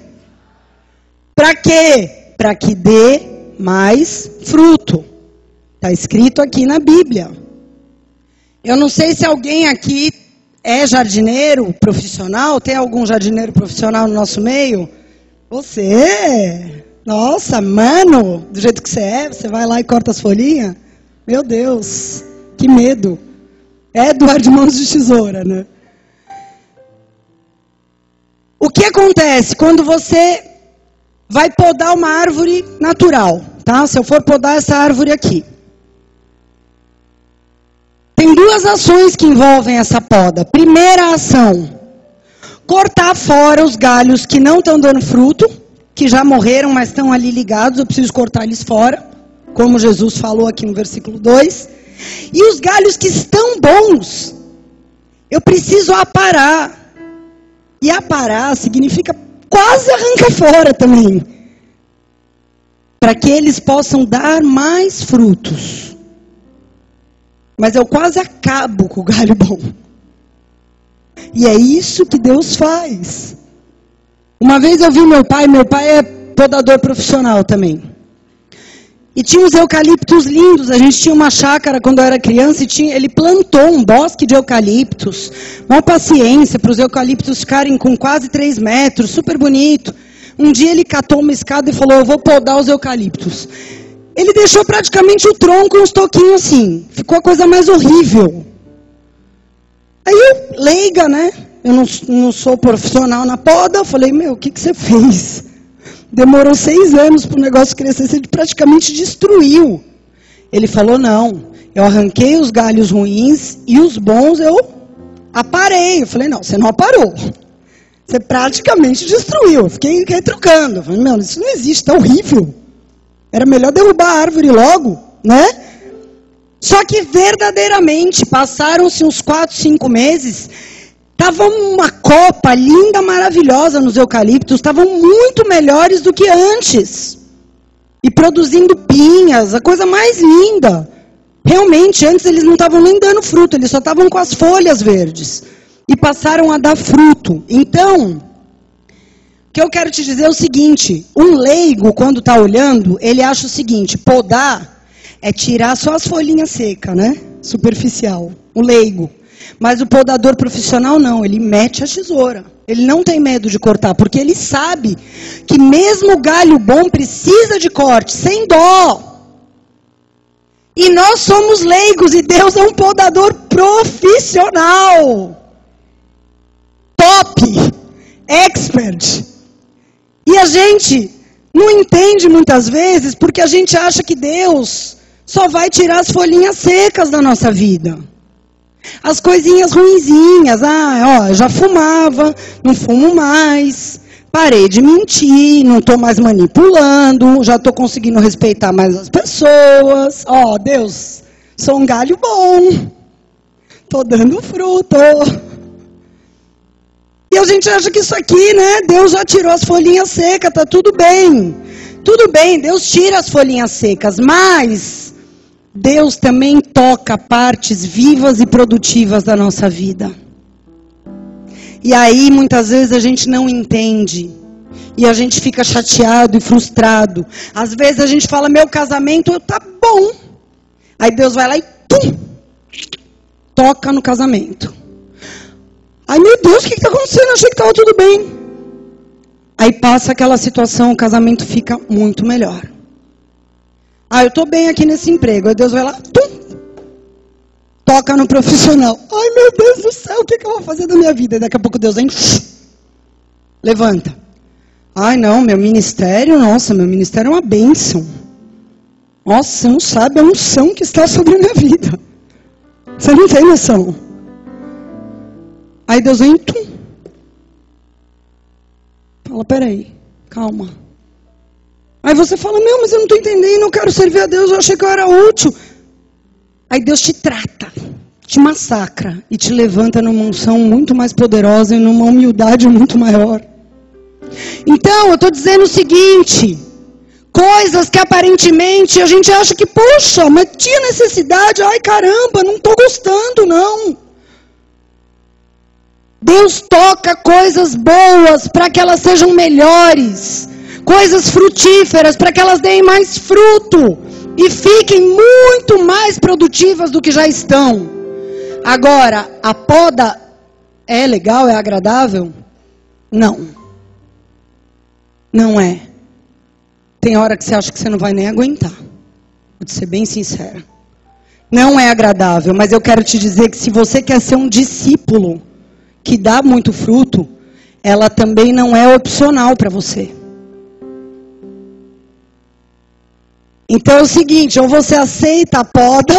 Para quê? Para que dê mais fruto. Está escrito aqui na Bíblia. Eu não sei se alguém aqui é jardineiro profissional. Tem algum jardineiro profissional no nosso meio? Você? Nossa, mano, do jeito que você vai lá e corta as folhinhas? Meu Deus, que medo. Edward Mãos de Tesoura, né? O que acontece quando você vai podar uma árvore natural, tá? Se eu for podar essa árvore aqui. Tem 2 ações que envolvem essa poda. Primeira ação, cortar fora os galhos que não estão dando fruto, que já morreram, mas estão ali ligados, eu preciso cortar eles fora, como Jesus falou aqui no versículo 2. E os galhos que estão bons, eu preciso aparar. E aparar significa quase arrancar fora também, para que eles possam dar mais frutos. Mas eu quase acabo com o galho bom. E é isso que Deus faz. Uma vez eu vi meu pai é podador profissional também. E tinha uns eucaliptos lindos. A gente tinha uma chácara quando eu era criança e ele plantou um bosque de eucaliptos. Uma paciência para os eucaliptos ficarem com quase 3 metros, super bonito. Um dia ele catou uma escada e falou, eu vou podar os eucaliptos. Ele deixou praticamente o tronco e uns toquinhos assim. Ficou a coisa mais horrível. Aí eu, leiga, né? Eu não sou profissional na poda. Eu falei, meu, o que você fez? Demorou 6 anos para o negócio crescer. Você praticamente destruiu. Ele falou, não. Eu arranquei os galhos ruins e os bons eu aparei. Eu falei, não, você não aparou. Você praticamente destruiu. Eu fiquei retrucando. Eu falei, meu, isso não existe, tá horrível. Era melhor derrubar a árvore logo, né? Só que verdadeiramente, passaram-se uns 4, 5 meses, estava uma copa linda, maravilhosa nos eucaliptos, estavam muito melhores do que antes. E produzindo pinhas, a coisa mais linda. Realmente, antes eles não estavam nem dando fruto, eles só estavam com as folhas verdes. E passaram a dar fruto. Então, o que eu quero te dizer é o seguinte, um leigo, quando está olhando, ele acha o seguinte, podar é tirar só as folhinhas secas, né? Superficial, o leigo. Mas o podador profissional não, ele mete a tesoura. Ele não tem medo de cortar, porque ele sabe que mesmo o galho bom precisa de corte, sem dó. E nós somos leigos e Deus é um podador profissional. Top, expert. E a gente não entende muitas vezes porque a gente acha que Deus só vai tirar as folhinhas secas da nossa vida. As coisinhas ruinzinhas. Eu já fumava, não fumo mais. Parei de mentir, não estou mais manipulando, já estou conseguindo respeitar mais as pessoas. Deus, sou um galho bom. Estou dando fruto. E a gente acha que isso aqui, né? Deus já tirou as folhinhas secas, tá tudo bem. Tudo bem, Deus tira as folhinhas secas, mas Deus também toca partes vivas e produtivas da nossa vida. E aí, muitas vezes, a gente não entende. E a gente fica chateado e frustrado. Às vezes a gente fala, meu casamento tá bom. Aí Deus vai lá e toca no casamento. Ai, meu Deus, o que está acontecendo? Achei que estava tudo bem. Aí passa aquela situação, o casamento fica muito melhor. Eu estou bem aqui nesse emprego. Aí Deus vai lá, toca no profissional. Ai, meu Deus do céu, o que eu vou fazer da minha vida? E daqui a pouco Deus vem, levanta. Ai, não, meu ministério é uma bênção. Nossa, você não sabe a unção que está sobre a minha vida. Você não tem noção. Aí Deus vem, fala, peraí, calma. Aí você fala, não, mas eu não estou entendendo, eu quero servir a Deus, eu achei que eu era útil. Aí Deus te trata, te massacra e te levanta numa unção muito mais poderosa e numa humildade muito maior. Então, eu estou dizendo o seguinte, coisas que aparentemente a gente acha que, poxa, mas tinha necessidade, ai caramba, não estou gostando não. Deus toca coisas boas para que elas sejam melhores, coisas frutíferas para que elas deem mais fruto e fiquem muito mais produtivas do que já estão. Agora, a poda é legal, é agradável? Não. Não é. Tem hora que você acha que você não vai nem aguentar. Vou te ser bem sincera. Não é agradável, mas eu quero te dizer que se você quer ser um discípulo que dá muito fruto, ela também não é opcional para você. Então é o seguinte, ou você aceita a poda,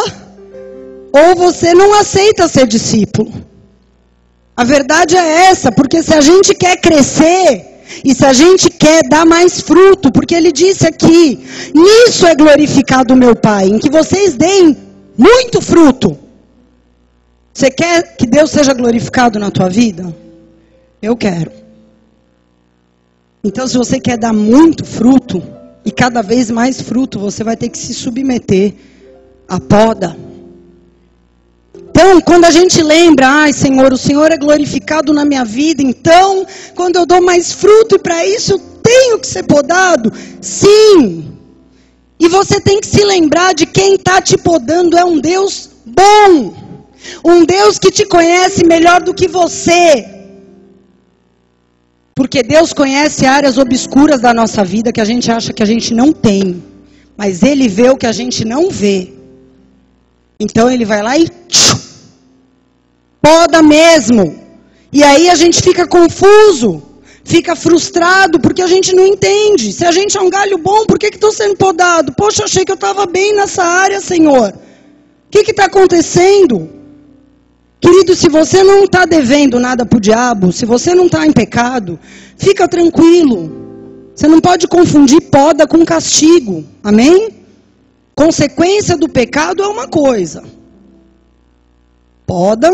ou você não aceita ser discípulo. A verdade é essa, porque se a gente quer crescer, e se a gente quer dar mais fruto, porque ele disse aqui, nisso é glorificado o meu Pai, em que vocês deem muito fruto. Você quer que Deus seja glorificado na tua vida? Eu quero. Então, se você quer dar muito fruto, e cada vez mais fruto, você vai ter que se submeter à poda. Então, quando a gente lembra, ai Senhor, o Senhor é glorificado na minha vida, então, quando eu dou mais fruto, e para isso eu tenho que ser podado? Sim. E você tem que se lembrar de quem está te podando é um Deus bom. Um Deus que te conhece melhor do que você. Porque Deus conhece áreas obscuras da nossa vida que a gente acha que a gente não tem. Mas Ele vê o que a gente não vê. Então Ele vai lá e poda mesmo. E aí a gente fica confuso, fica frustrado, porque a gente não entende. Se a gente é um galho bom, por que estou sendo podado? Poxa, achei que eu estava bem nessa área, Senhor. O que está acontecendo? Querido, se você não está devendo nada para o diabo, se você não está em pecado, fica tranquilo. Você não pode confundir poda com castigo. Amém? Consequência do pecado é uma coisa. Poda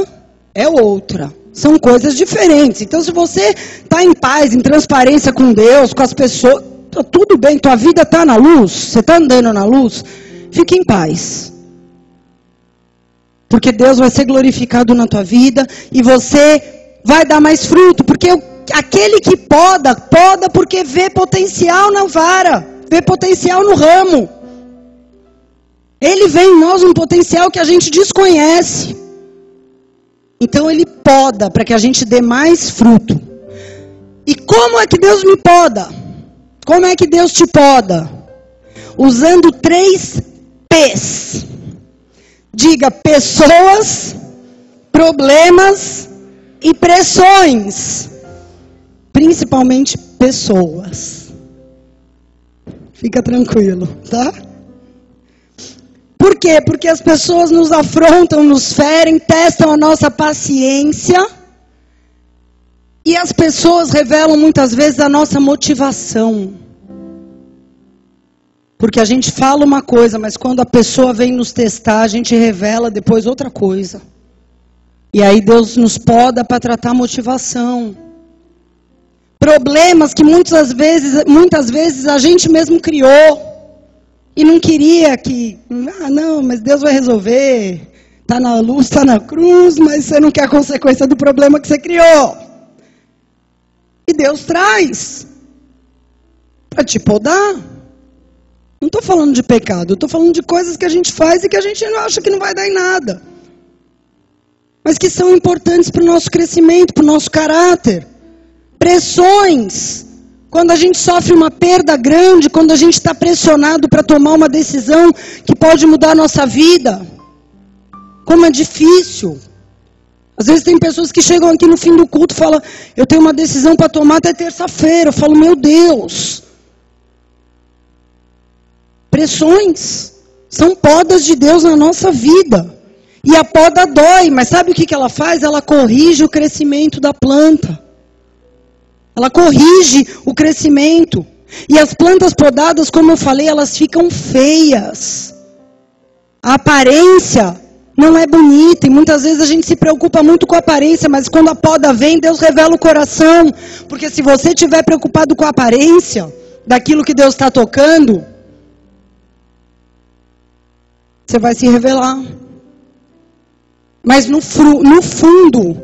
é outra. São coisas diferentes. Então, se você está em paz, em transparência com Deus, com as pessoas, tá tudo bem, tua vida está na luz, você está andando na luz, fique em paz. Porque Deus vai ser glorificado na tua vida e você vai dar mais fruto. Porque aquele que poda, poda porque vê potencial na vara, vê potencial no ramo. Ele vê em nós um potencial que a gente desconhece. Então Ele poda para que a gente dê mais fruto. E como é que Deus me poda? Como é que Deus te poda? Usando 3 P's. Diga: pessoas, problemas e pressões. Principalmente pessoas. Fica tranquilo, tá? Por quê? Porque as pessoas nos afrontam, nos ferem, testam a nossa paciência. E as pessoas revelam muitas vezes a nossa motivação. Porque a gente fala uma coisa, mas quando a pessoa vem nos testar, a gente revela depois outra coisa. E aí Deus nos poda para tratar a motivação. Problemas que muitas vezes a gente mesmo criou. E não queria que, não, mas Deus vai resolver. Está na luz, está na cruz, mas você não quer a consequência do problema que você criou. E Deus traz para te podar. Não estou falando de pecado, estou falando de coisas que a gente faz e que a gente não acha que não vai dar em nada. Mas que são importantes para o nosso crescimento, para o nosso caráter. Pressões. Quando a gente sofre uma perda grande, quando a gente está pressionado para tomar uma decisão que pode mudar a nossa vida. Como é difícil. Às vezes tem pessoas que chegam aqui no fim do culto e falam: eu tenho uma decisão para tomar até terça-feira. Eu falo: meu Deus. Pressões são podas de Deus na nossa vida. E a poda dói, mas sabe o que ela faz? Ela corrige o crescimento da planta. Ela corrige o crescimento. E as plantas podadas, como eu falei, elas ficam feias. A aparência não é bonita. E muitas vezes a gente se preocupa muito com a aparência. Mas quando a poda vem, Deus revela o coração. Porque se você estiver preocupado com a aparência daquilo que Deus está tocando, você vai se revelar. Mas no fundo,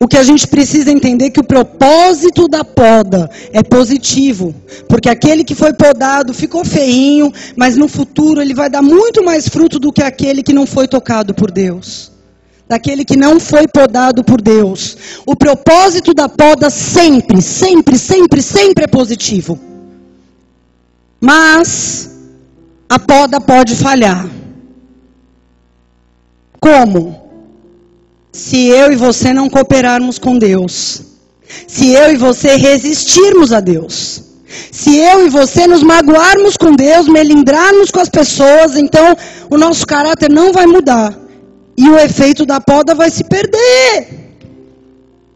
o que a gente precisa entender é que o propósito da poda é positivo. Porque aquele que foi podado ficou feinho, mas no futuro ele vai dar muito mais fruto do que aquele que não foi tocado por Deus. Daquele que não foi podado por Deus. O propósito da poda sempre é positivo. Mas a poda pode falhar. Como? Se eu e você não cooperarmos com Deus. Se eu e você resistirmos a Deus. Se eu e você nos magoarmos com Deus, melindrarmos com as pessoas, então o nosso caráter não vai mudar. E o efeito da poda vai se perder.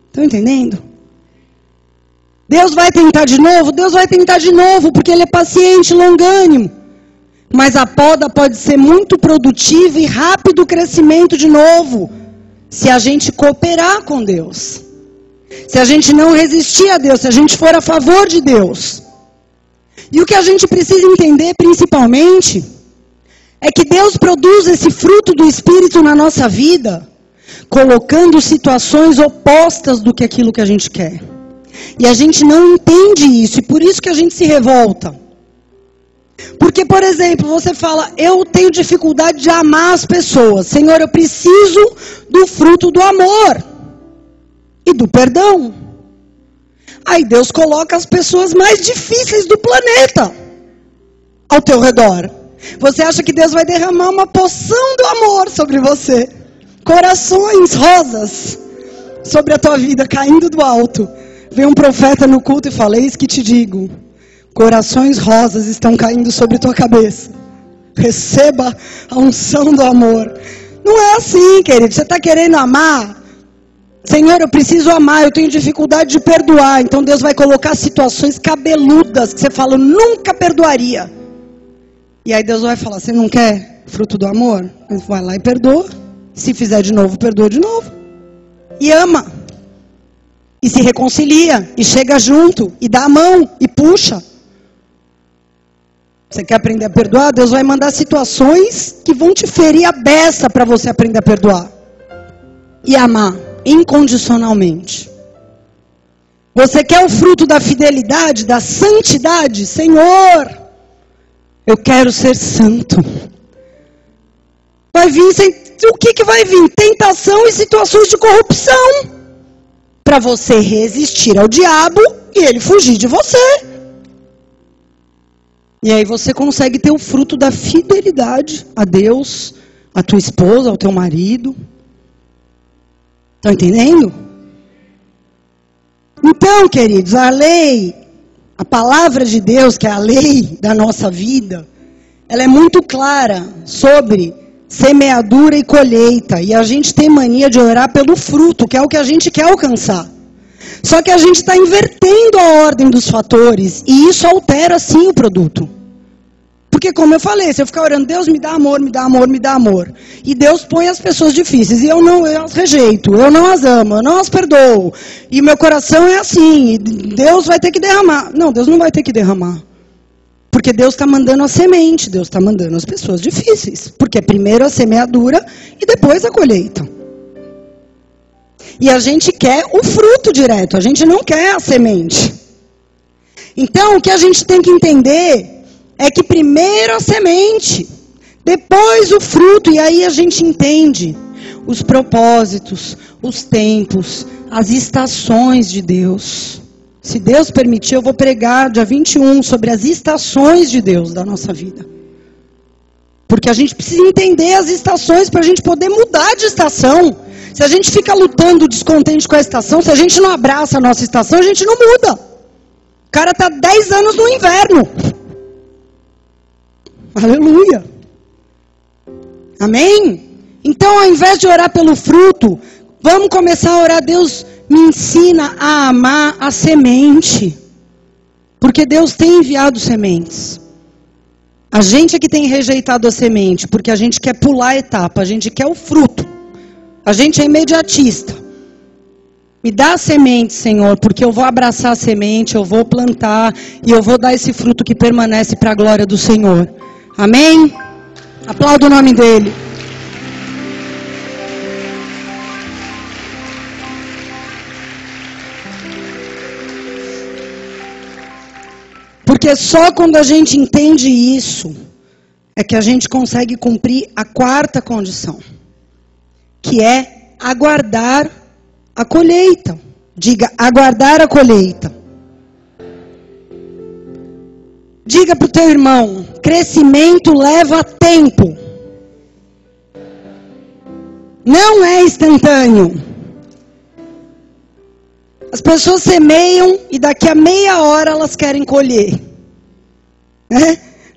Estão entendendo? Deus vai tentar de novo? Deus vai tentar de novo, porque Ele é paciente, longânimo. Mas a poda pode ser muito produtiva e rápido o crescimento de novo. Se a gente cooperar com Deus. Se a gente não resistir a Deus. Se a gente for a favor de Deus. E o que a gente precisa entender principalmente é que Deus produz esse fruto do Espírito na nossa vida, colocando situações opostas do que aquilo que a gente quer. E a gente não entende isso. E por isso que a gente se revolta. Porque, por exemplo, você fala: eu tenho dificuldade de amar as pessoas. Senhor, eu preciso do fruto do amor e do perdão. Aí Deus coloca as pessoas mais difíceis do planeta ao teu redor. Você acha que Deus vai derramar uma poção do amor sobre você. Corações rosas sobre a tua vida, caindo do alto. Vem um profeta no culto e fala, eis que te digo, corações rosas estão caindo sobre tua cabeça. Receba a unção do amor. Não é assim, querido. Você está querendo amar? Senhor, eu preciso amar, eu tenho dificuldade de perdoar. Então Deus vai colocar situações cabeludas que você fala, eu nunca perdoaria. E aí Deus vai falar, você não quer fruto do amor? Vai lá e perdoa. Se fizer de novo, perdoa de novo. E ama. E se reconcilia. E chega junto. E dá a mão. E puxa. Você quer aprender a perdoar? Deus vai mandar situações que vão te ferir a beça para você aprender a perdoar. E amar. Incondicionalmente. Você quer o fruto da fidelidade, da santidade? Senhor, eu quero ser santo. Vai vir, o que vai vir? Tentação e situações de corrupção. Para você resistir ao diabo e ele fugir de você. E aí você consegue ter o fruto da fidelidade a Deus, a tua esposa, ao teu marido. Estão entendendo? Então, queridos, a lei, a palavra de Deus, que é a lei da nossa vida, ela é muito clara sobre semeadura e colheita. E a gente tem mania de orar pelo fruto, que é o que a gente quer alcançar. Só que a gente está invertendo a ordem dos fatores. E isso altera, sim, o produto. Porque, como eu falei, se eu ficar orando, Deus me dá amor, me dá amor, me dá amor. E Deus põe as pessoas difíceis. E eu as rejeito, eu não as amo, eu não as perdoo. E meu coração é assim, e Deus vai ter que derramar. Não, Deus não vai ter que derramar. Porque Deus está mandando a semente, Deus está mandando as pessoas difíceis. Porque primeiro a semeadura e depois a colheita. E a gente quer o fruto direto, a gente não quer a semente. Então, o que a gente tem que entender é que primeiro a semente, depois o fruto, e aí a gente entende os propósitos, os tempos, as estações de Deus. Se Deus permitir, eu vou pregar dia 21 sobre as estações de Deus da nossa vida. Porque a gente precisa entender as estações para a gente poder mudar de estação. Se a gente fica lutando descontente com a estação, se a gente não abraça a nossa estação, a gente não muda. O cara está 10 anos no inverno. Aleluia. Amém? Então, ao invés de orar pelo fruto, vamos começar a orar, Deus me ensina a amar a semente. Porque Deus tem enviado sementes. A gente é que tem rejeitado a semente, porque a gente quer pular a etapa, a gente quer o fruto. A gente é imediatista. Me dá a semente, Senhor, porque eu vou abraçar a semente, eu vou plantar e eu vou dar esse fruto que permanece para a glória do Senhor. Amém? Aplauda o nome dele. Porque só quando a gente entende isso, é que a gente consegue cumprir a quarta condição. Que é aguardar a colheita. Diga, aguardar a colheita. Diga para o teu irmão, crescimento leva tempo. Não é instantâneo. As pessoas semeiam e daqui a meia hora elas querem colher.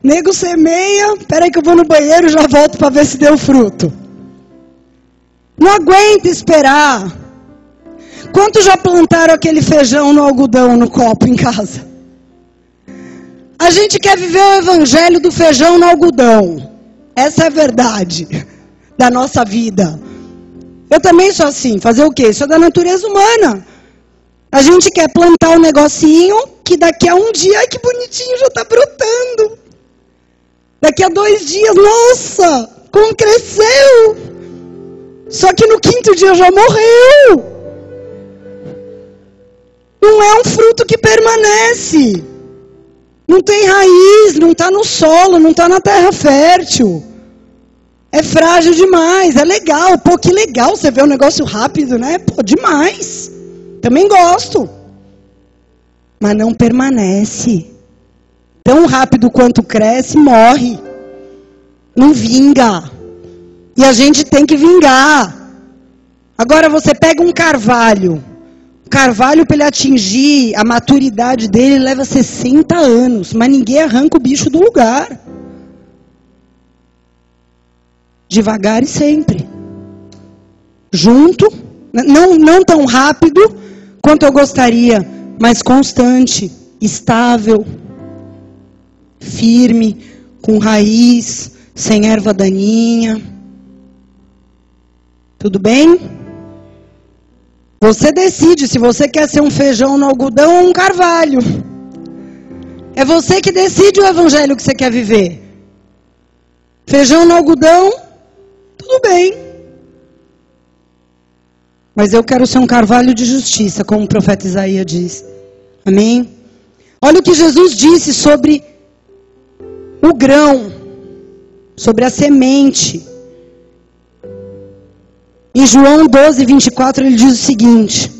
Nego semeia, peraí que eu vou no banheiro e já volto para ver se deu fruto. Não aguenta esperar. Quantos já plantaram aquele feijão no algodão no copo em casa? A gente quer viver o evangelho do feijão no algodão. Essa é a verdade da nossa vida. Eu também sou assim. Fazer o quê? Isso é da natureza humana. A gente quer plantar um negocinho que daqui a um dia, ai que bonitinho, já está brotando. Daqui a 2 dias, nossa, como cresceu. Só que no 5º dia já morreu. Não é um fruto que permanece. Não tem raiz, não está no solo, não está na terra fértil. É frágil demais, é legal. Pô, que legal você vê um negócio rápido, né? Pô, demais. Também gosto. Mas não permanece. Tão rápido quanto cresce, morre. não vinga. E a gente tem que vingar. Agora você pega um carvalho. O carvalho, para ele atingir a maturidade dele, leva 60 anos. Mas ninguém arranca o bicho do lugar. Devagar e sempre. Junto. Não tão rápido quanto eu gostaria, mas constante, estável, firme, com raiz, sem erva daninha. Tudo bem? Você decide se você quer ser um feijão no algodão ou um carvalho. É você que decide o evangelho que você quer viver. Feijão no algodão, tudo bem. Mas eu quero ser um carvalho de justiça, como o profeta Isaías diz. Amém? Olha o que Jesus disse sobre o grão, sobre a semente. Em João 12, 24, ele diz o seguinte: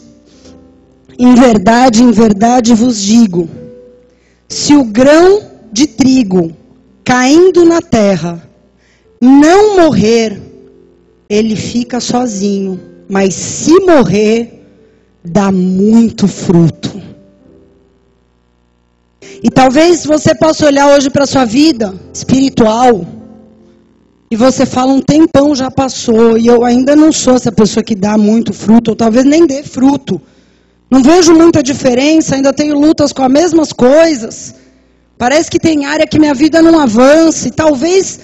em verdade vos digo, se o grão de trigo caindo na terra não morrer, ele fica sozinho. Mas se morrer, dá muito fruto. E talvez você possa olhar hoje para a sua vida espiritual e você fala, um tempão já passou e eu ainda não sou essa pessoa que dá muito fruto, ou talvez nem dê fruto. Não vejo muita diferença, ainda tenho lutas com as mesmas coisas. Parece que tem área que minha vida não avança e talvez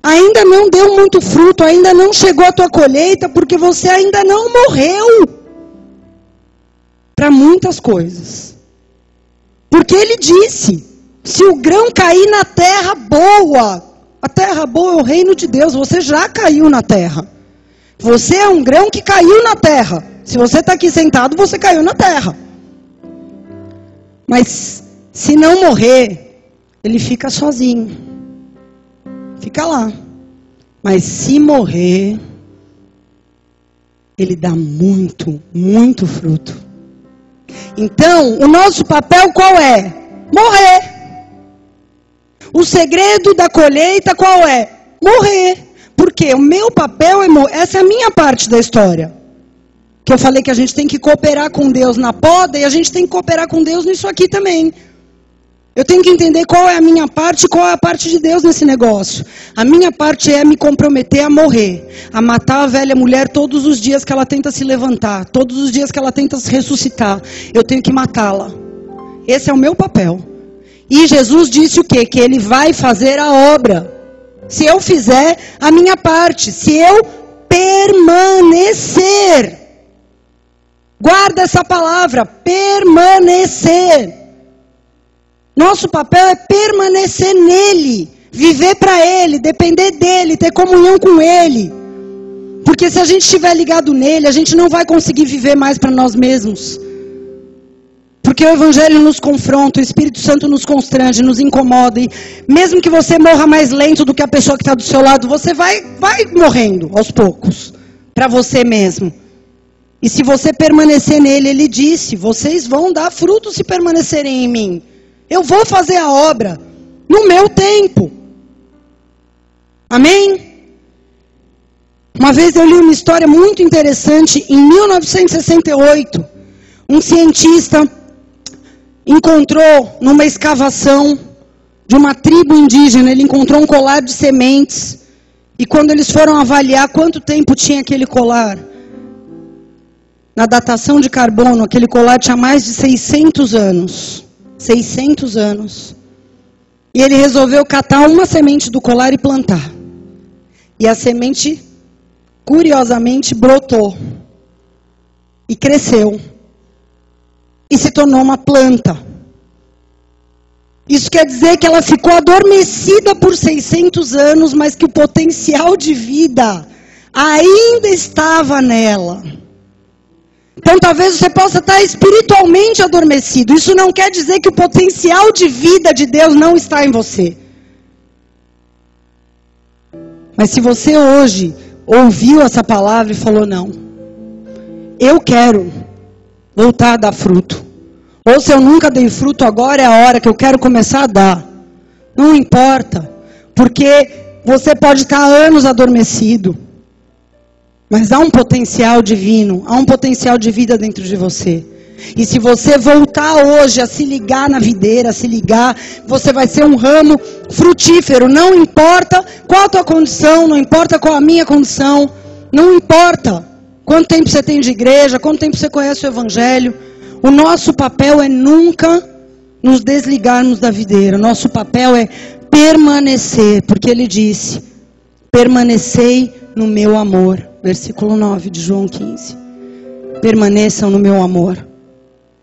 ainda não deu muito fruto, ainda não chegou a tua colheita, porque você ainda não morreu para muitas coisas. Porque ele disse, se o grão cair na terra boa, a terra boa é o reino de Deus, você já caiu na terra. Você é um grão que caiu na terra. Se você está aqui sentado, você caiu na terra. Mas se não morrer, ele fica sozinho. Fica lá. Mas se morrer, ele dá muito, muito fruto. Então, o nosso papel qual é? Morrer. O segredo da colheita qual é? Morrer. Porque o meu papel é morrer. Essa é a minha parte da história. Que eu falei que a gente tem que cooperar com Deus na poda e a gente tem que cooperar com Deus nisso aqui também. Eu tenho que entender qual é a minha parte e qual é a parte de Deus nesse negócio. A minha parte é me comprometer a morrer. A matar a velha mulher todos os dias que ela tenta se levantar. Todos os dias que ela tenta se ressuscitar. Eu tenho que matá-la. Esse é o meu papel. E Jesus disse o quê? Que ele vai fazer a obra. Se eu fizer a minha parte. Se eu permanecer. Guarda essa palavra. Permanecer. Nosso papel é permanecer nele, viver para ele, depender dele, ter comunhão com ele. Porque se a gente estiver ligado nele, a gente não vai conseguir viver mais para nós mesmos. Porque o Evangelho nos confronta, o Espírito Santo nos constrange, nos incomoda. E mesmo que você morra mais lento do que a pessoa que está do seu lado, você vai morrendo aos poucos, para você mesmo. E se você permanecer nele, ele disse, vocês vão dar fruto se permanecerem em mim. Eu vou fazer a obra no meu tempo. Amém? Uma vez eu li uma história muito interessante. Em 1968, um cientista encontrou numa escavação de uma tribo indígena, ele encontrou um colar de sementes. E quando eles foram avaliar quanto tempo tinha aquele colar, na datação de carbono, aquele colar tinha mais de 600 anos. 600 anos. E ele resolveu catar uma semente do colar e plantar. E a semente, curiosamente, brotou. E cresceu. E se tornou uma planta. Isso quer dizer que ela ficou adormecida por 600 anos, mas que o potencial de vida ainda estava nela. Então talvez você possa estar espiritualmente adormecido. Isso não quer dizer que o potencial de vida de Deus não está em você. Mas se você hoje ouviu essa palavra e falou, não, eu quero voltar a dar fruto. Ou se eu nunca dei fruto, agora é a hora que eu quero começar a dar. Não importa, porque Você pode estar há anos adormecido, mas há um potencial divino, há um potencial de vida dentro de você. E se você voltar hoje a se ligar na videira, a se ligar, você vai ser um ramo frutífero. Não importa qual a tua condição, não importa qual a minha condição, não importa quanto tempo você tem de igreja, quanto tempo você conhece o Evangelho. O nosso papel é nunca nos desligarmos da videira. O nosso papel é permanecer, porque ele disse: permanecei no meu amor. Versículo 9 de João 15. Permaneçam no meu amor.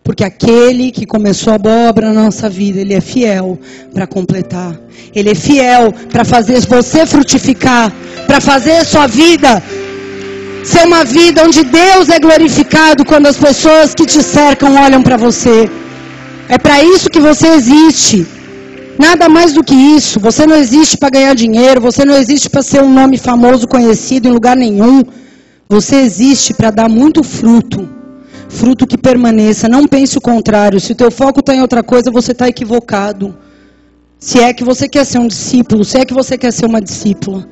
Porque aquele que começou a boa obra na nossa vida, ele é fiel para completar. Ele é fiel para fazer você frutificar, para fazer a sua vida ser uma vida onde Deus é glorificado quando as pessoas que te cercam olham para você. É para isso que você existe. Nada mais do que isso. Você não existe para ganhar dinheiro, você não existe para ser um nome famoso, conhecido em lugar nenhum. Você existe para dar muito fruto. Fruto que permaneça. Não pense o contrário. Se o teu foco está em outra coisa, você está equivocado. Se é que você quer ser um discípulo, se é que você quer ser uma discípula.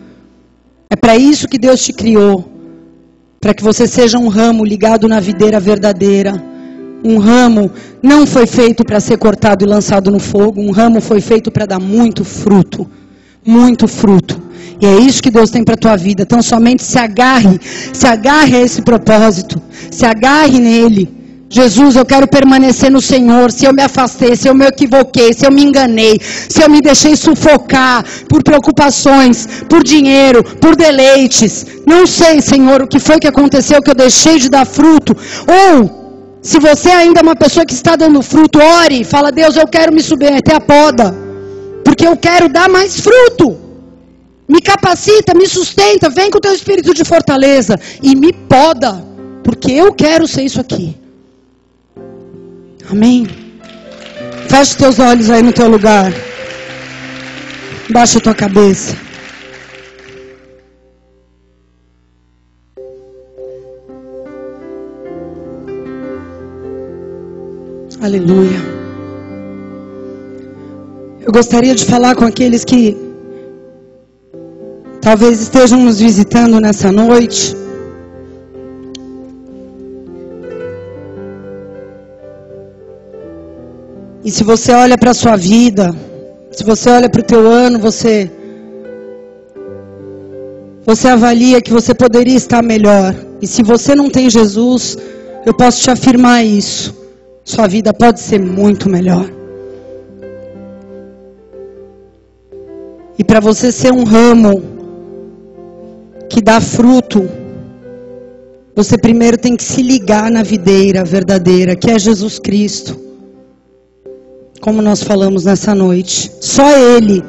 É para isso que Deus te criou. Para que você seja um ramo ligado na videira verdadeira. Um ramo não foi feito para ser cortado e lançado no fogo. Um ramo foi feito para dar muito fruto. Muito fruto. E é isso que Deus tem para a tua vida. Então somente se agarre a esse propósito. Se agarre nele. Jesus, eu quero permanecer no Senhor. Se eu me afastei, se eu me equivoquei, se eu me enganei, se eu me deixei sufocar por preocupações, por dinheiro, por deleites. Não sei, Senhor, o que foi que aconteceu que eu deixei de dar fruto. Ou, se você ainda é uma pessoa que está dando fruto, ore. Fala: Deus, eu quero me submeter à poda. Porque eu quero dar mais fruto. Me capacita, me sustenta, vem com o teu espírito de fortaleza e me poda, porque eu quero ser isso aqui. Amém? Feche teus olhos aí no teu lugar. Baixa a tua cabeça. Aleluia. Eu gostaria de falar com aqueles que talvez estejam nos visitando nessa noite. E se você olha para a sua vida, se você olha para o teu ano, você avalia que você poderia estar melhor. E se você não tem Jesus, eu posso te afirmar isso. Sua vida pode ser muito melhor. E para você ser um ramo que dá fruto, você primeiro tem que se ligar na videira verdadeira, que é Jesus Cristo. Como nós falamos nessa noite. Só Ele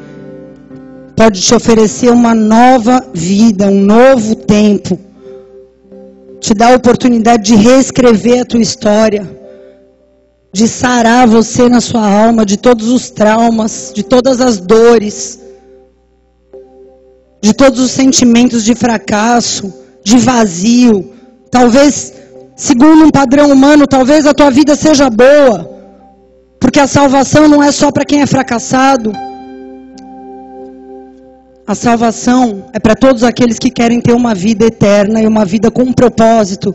pode te oferecer uma nova vida, um novo tempo. Te dá a oportunidade de reescrever a tua história. De sarar você na sua alma, de todos os traumas, de todas as dores. De todos os sentimentos de fracasso, de vazio. Talvez, segundo um padrão humano, talvez a tua vida seja boa. Porque a salvação não é só para quem é fracassado. A salvação é para todos aqueles que querem ter uma vida eterna e uma vida com um propósito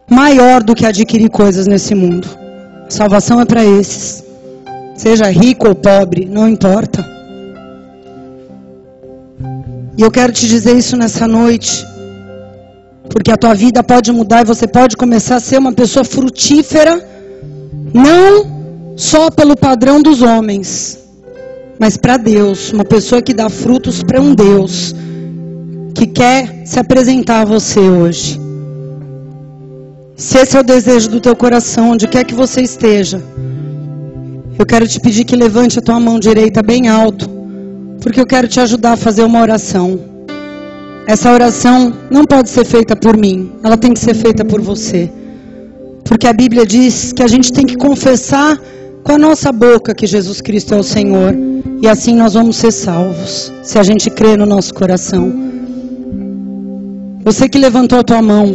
maior do que adquirir coisas nesse mundo. A salvação é para esses. Seja rico ou pobre, não importa. E eu quero te dizer isso nessa noite. Porque a tua vida pode mudar e você pode começar a ser uma pessoa frutífera. Não só pelo padrão dos homens, mas para Deus. Uma pessoa que dá frutos para um Deus que quer se apresentar a você hoje. Se esse é o desejo do teu coração, onde quer que você esteja, eu quero te pedir que levante a tua mão direita bem alto, porque eu quero te ajudar a fazer uma oração. Essa oração não pode ser feita por mim, ela tem que ser feita por você. Porque a Bíblia diz que a gente tem que confessar com a nossa boca que Jesus Cristo é o Senhor. E assim nós vamos ser salvos, se a gente crer no nosso coração. Você que levantou a tua mão,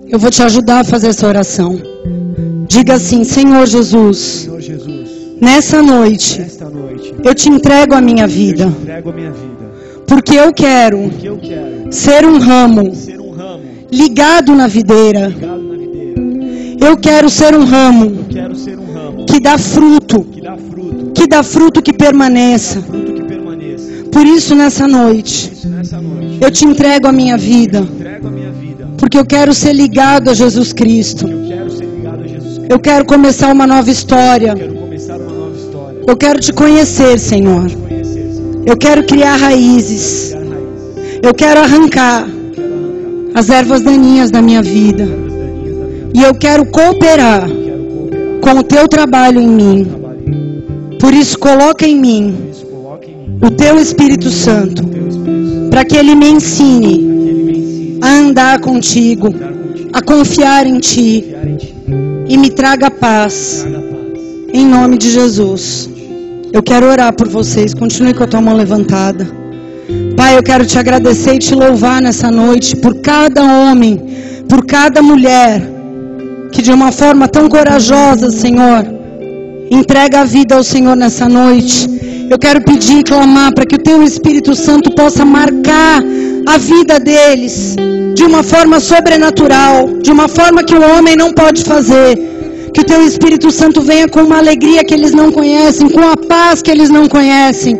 eu vou te ajudar a fazer essa oração. Diga assim: Senhor Jesus, nessa noite, eu te entrego a minha vida. Porque eu quero ser um ramo ligado na videira. Eu quero ser um ramo que dá fruto, que permaneça. Por isso, nessa noite, eu te entrego a minha vida, porque eu quero ser ligado a Jesus Cristo. Eu quero começar uma nova história. Eu quero te conhecer, Senhor. Eu quero criar raízes. Eu quero arrancar as ervas daninhas da minha vida. E eu quero cooperar com o teu trabalho em mim. Por isso, coloca em mim o teu Espírito Santo, para que ele me ensine a andar contigo, a confiar em ti e me traga paz. Em nome de Jesus. Eu quero orar por vocês. Continue com a tua mão levantada. Pai, eu quero te agradecer e te louvar nessa noite por cada homem, por cada mulher que de uma forma tão corajosa, Senhor, entrega a vida ao Senhor nessa noite. Eu quero pedir e clamar para que o teu Espírito Santo possa marcar a vida deles de uma forma sobrenatural, de uma forma que o homem não pode fazer. Que o teu Espírito Santo venha com uma alegria que eles não conhecem, com a paz que eles não conhecem.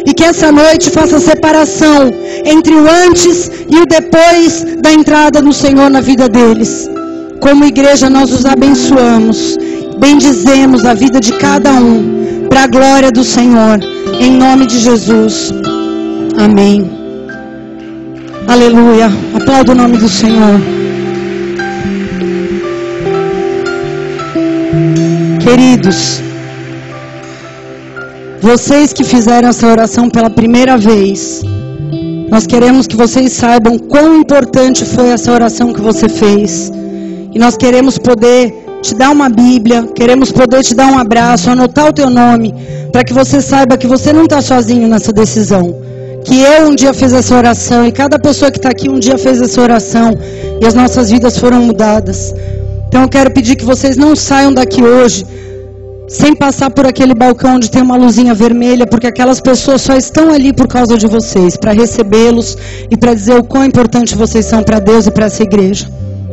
E que essa noite faça separação entre o antes e o depois da entrada do Senhor na vida deles. Como igreja nós os abençoamos, bendizemos a vida de cada um, para a glória do Senhor, em nome de Jesus. Amém. Aleluia. Aplauda o nome do Senhor. Queridos, vocês que fizeram essa oração pela primeira vez, nós queremos que vocês saibam quão importante foi essa oração que você fez. E nós queremos poder te dar uma Bíblia, queremos poder te dar um abraço, anotar o teu nome, para que você saiba que você não está sozinho nessa decisão. Que eu um dia fiz essa oração, e cada pessoa que está aqui um dia fez essa oração, e as nossas vidas foram mudadas. Então eu quero pedir que vocês não saiam daqui hoje sem passar por aquele balcão onde tem uma luzinha vermelha, porque aquelas pessoas só estão ali por causa de vocês, para recebê-los e para dizer o quão importante vocês são para Deus e para essa igreja.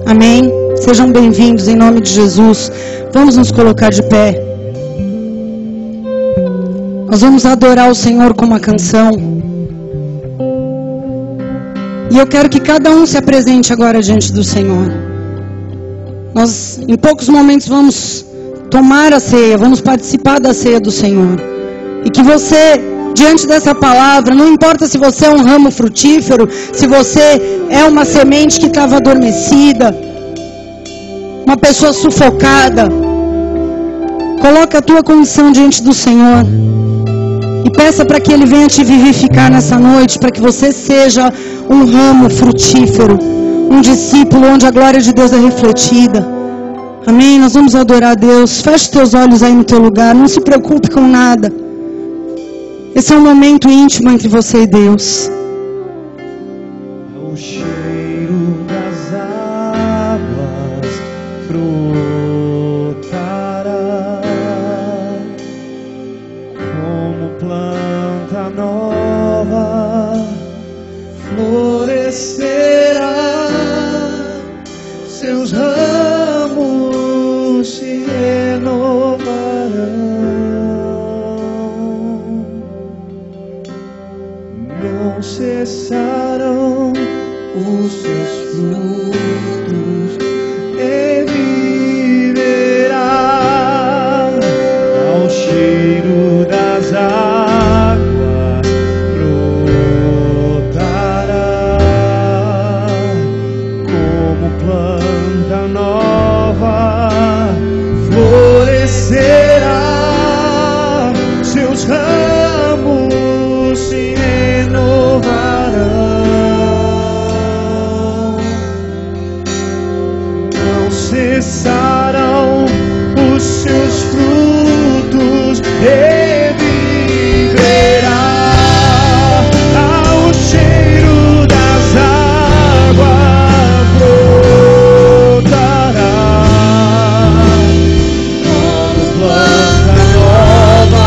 Amém? Sejam bem-vindos em nome de Jesus. Vamos nos colocar de pé. Nós vamos adorar o Senhor com uma canção. E eu quero que cada um se apresente agora diante do Senhor. Nós, em poucos momentos, vamos tomar a ceia, vamos participar da ceia do Senhor. E que você, diante dessa palavra, não importa se você é um ramo frutífero, se você é uma semente que estava adormecida, uma pessoa sufocada, coloca a tua condição diante do Senhor e peça para que Ele venha te vivificar nessa noite, para que você seja um ramo frutífero, um discípulo onde a glória de Deus é refletida. Amém? Nós vamos adorar a Deus. Feche teus olhos aí no teu lugar. Não se preocupe com nada. Esse é um momento íntimo entre você e Deus. O cheiro das águas brotará como planta nova, florescerá, seus ramos se renovarão, não cessarão os seus frutos, e viverá ao cheiro das águas brotará como planta nova, florescerá, seus ramos se renovarão, não cessarão os seus frutos, reviverá ao cheiro das águas brotará como planta nova,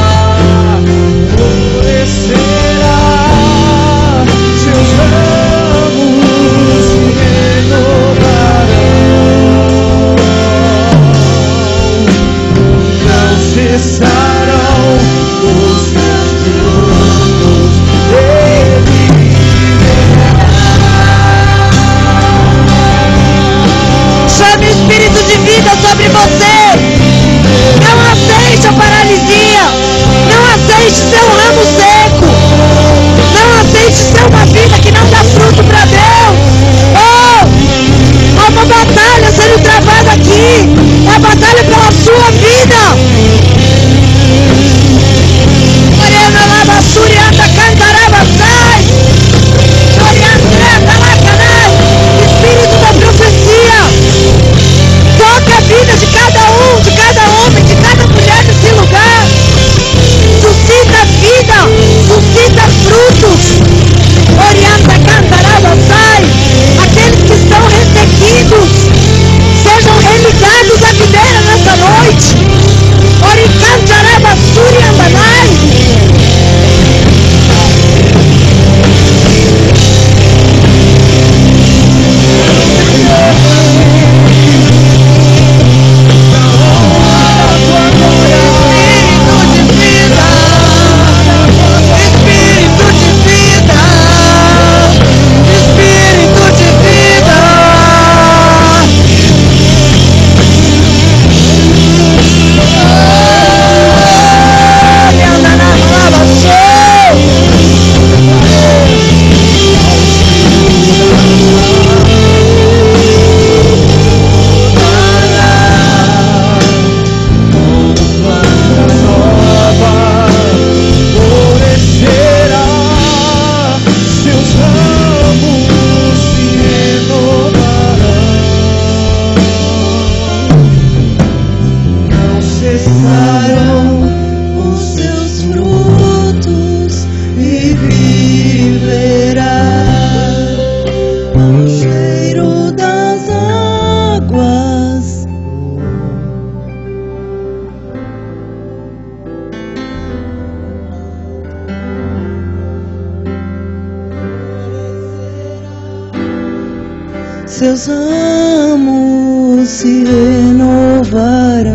seus ramos se renovarão,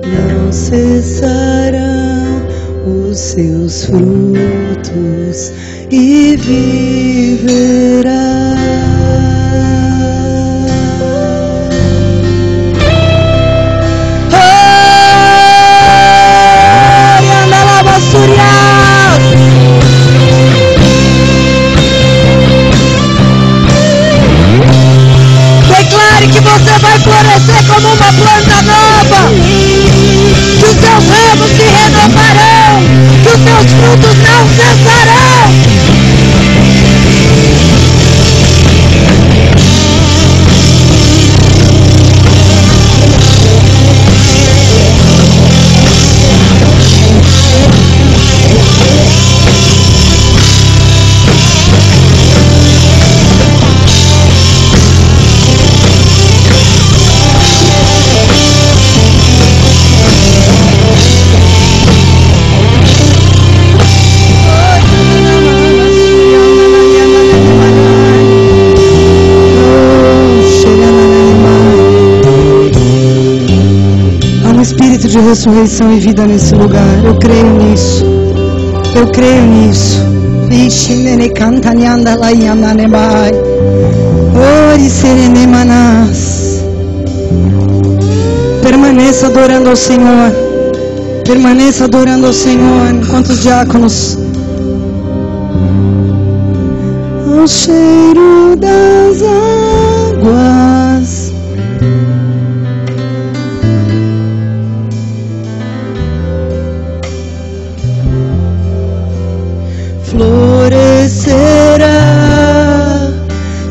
não cessarão os seus frutos e viverá. Declare que você vai florescer como uma planta nova, que os seus ramos se renovarão, que os seus frutos não cessarão. De ressurreição e vida nesse lugar, eu creio nisso, eu creio nisso. Permaneça adorando ao Senhor, permaneça adorando ao Senhor enquanto os diáconos, ao cheiro das águas, florescerá,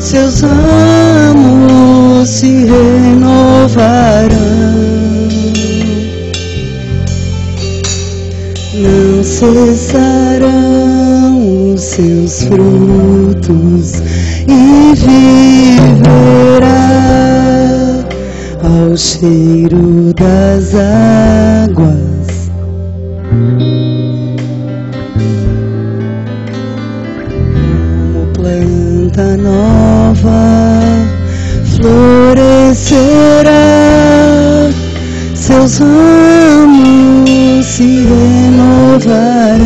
seus ramos se renovarão, não cessarão os seus frutos e viverá ao cheiro das águas. Planta nova florescerá, seus ramos se renovarão,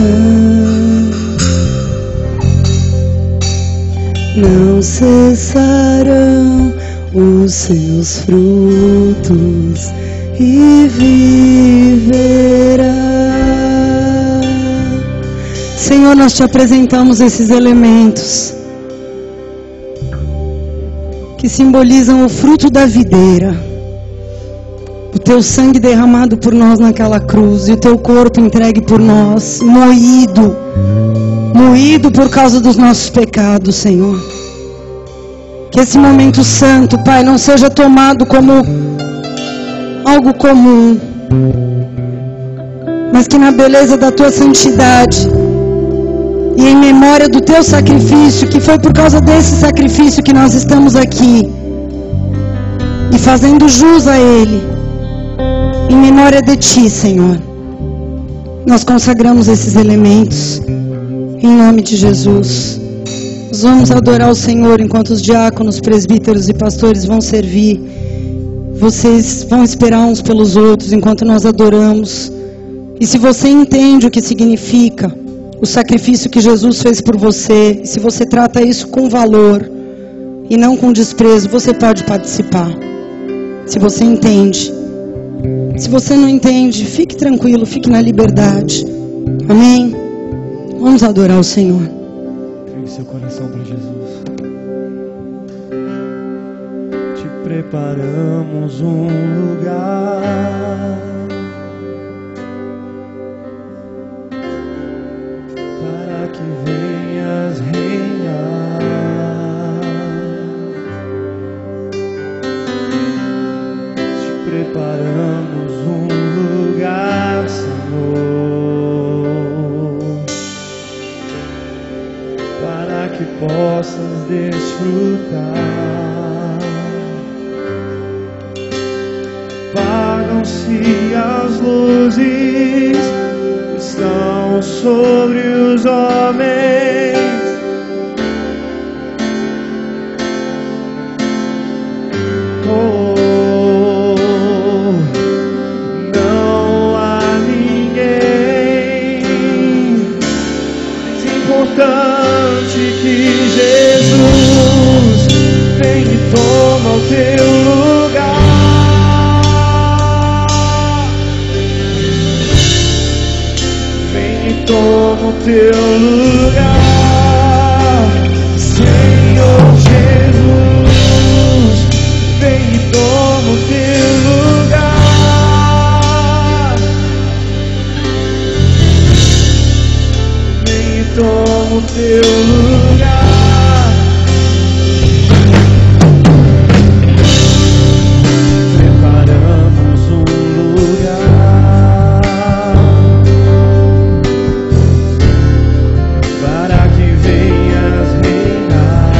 não cessarão os seus frutos e viverá. Senhor, nós te apresentamos esses elementos que simbolizam o fruto da videira, o teu sangue derramado por nós naquela cruz e o teu corpo entregue por nós, moído por causa dos nossos pecados, Senhor. Que esse momento santo, Pai, não seja tomado como algo comum, mas que na beleza da tua santidade e em memória do teu sacrifício, que foi por causa desse sacrifício que nós estamos aqui, e fazendo jus a ele, em memória de ti, Senhor, nós consagramos esses elementos, em nome de Jesus. Nós vamos adorar o Senhor enquanto os diáconos, presbíteros e pastores vão servir. Vocês vão esperar uns pelos outros enquanto nós adoramos. E se você entende o que significa o sacrifício que Jesus fez por você, e se você trata isso com valor e não com desprezo, você pode participar. Se você entende. Se você não entende, fique tranquilo, fique na liberdade. Amém? Vamos adorar o Senhor. Entregue seu coração para Jesus. Te preparamos um lugar para que venhas reinar. Te preparamos um lugar, Senhor, para que possas desfrutar. Apagam-se as luzes, estão sobre os homens, toma o teu lugar, Senhor Jesus, vem e toma o teu lugar, vem e toma o teu lugar. Preparamos um lugar para que venhas reinar.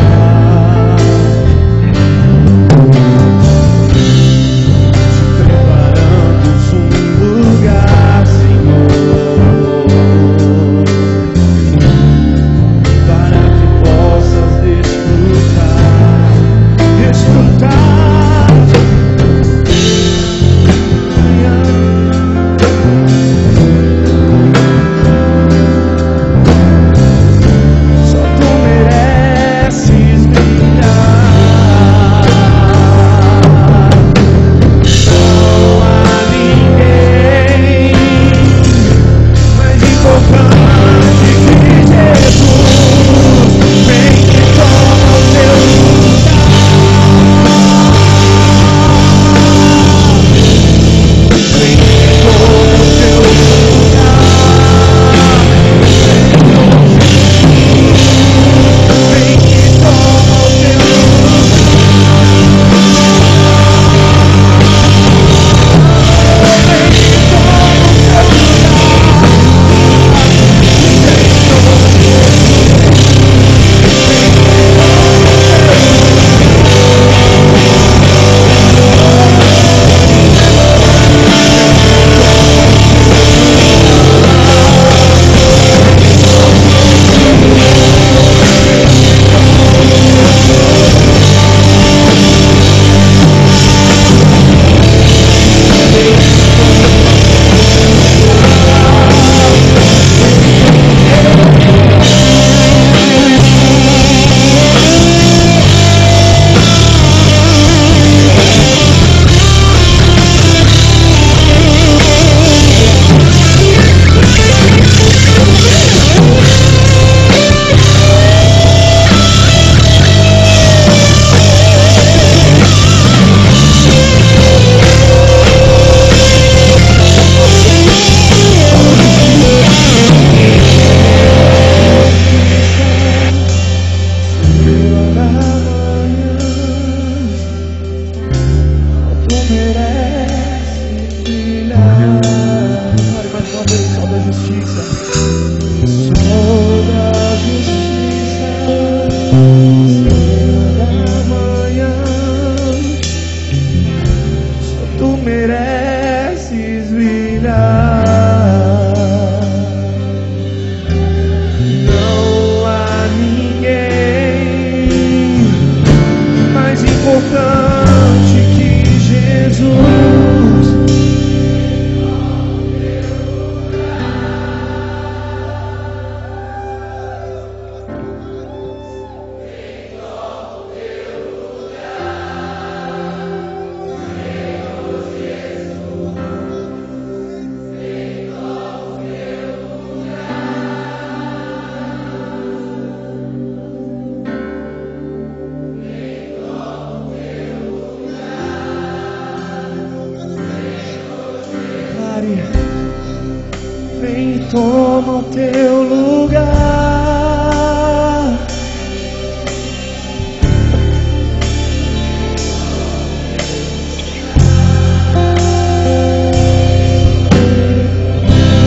Preparamos um lugar, Senhor, para que possas desfrutar, desfrutar. Só tu mereces brilhar. Não há ninguém mais importante que Jesus. Vem e toma o teu lugar. Vem e toma o teu lugar. Vem e toma o teu vem e toma o teu lugar.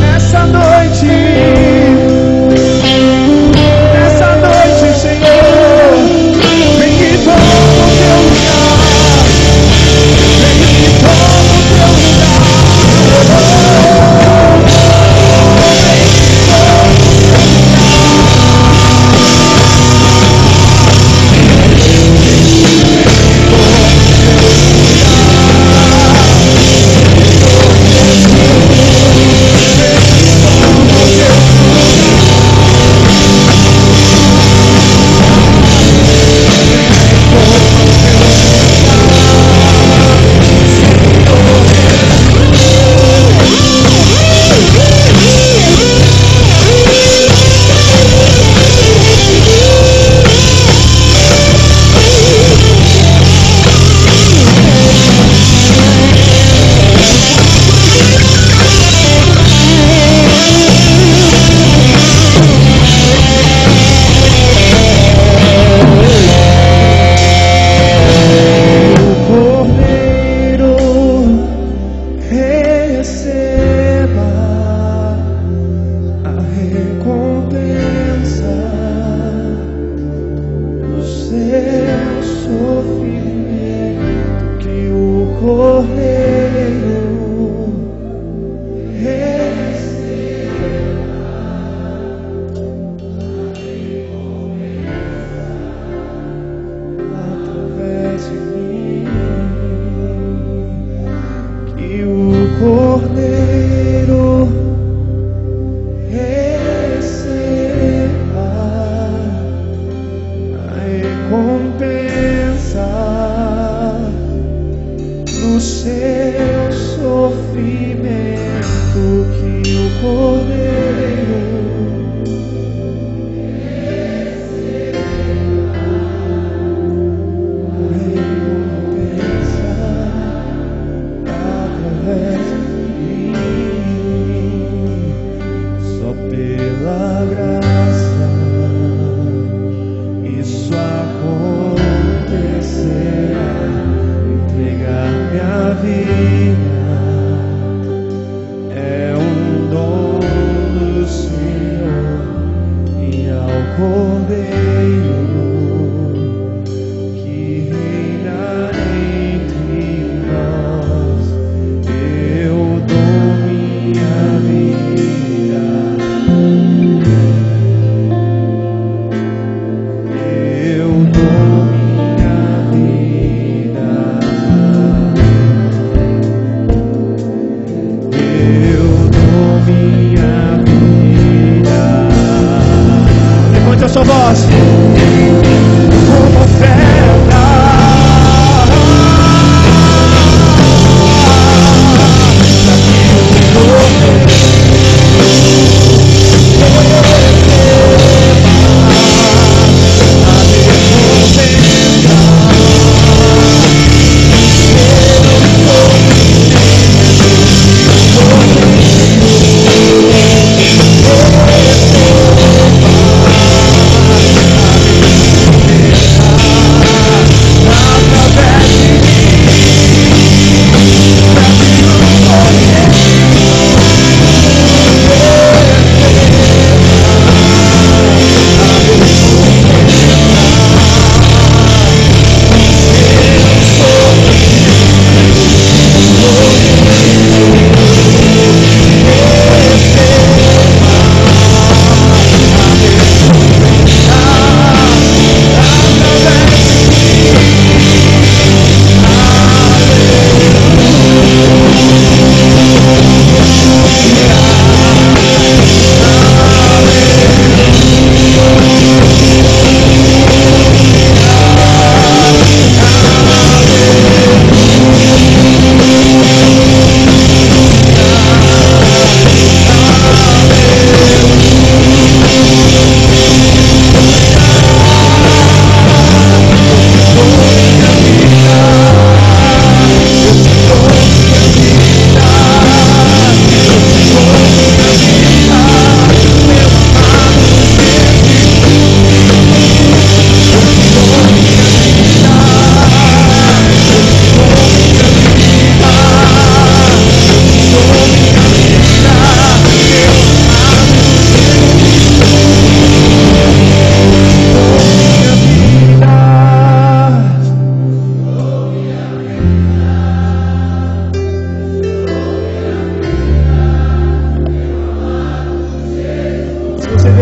Nessa noite, Senhor, vem e toma o teu lugar. Vem e toma o teu lugar. Vem e toma o teu lugar. que o Cordeiro receba a recompensa no seu sofrimento, que o Cordeiro pela graça isso acontecerá. Entregar minha vida é dom do Senhor, e ao Cordeiro que reina entre nós eu dou minha vida. Levante a sua voz como oferta.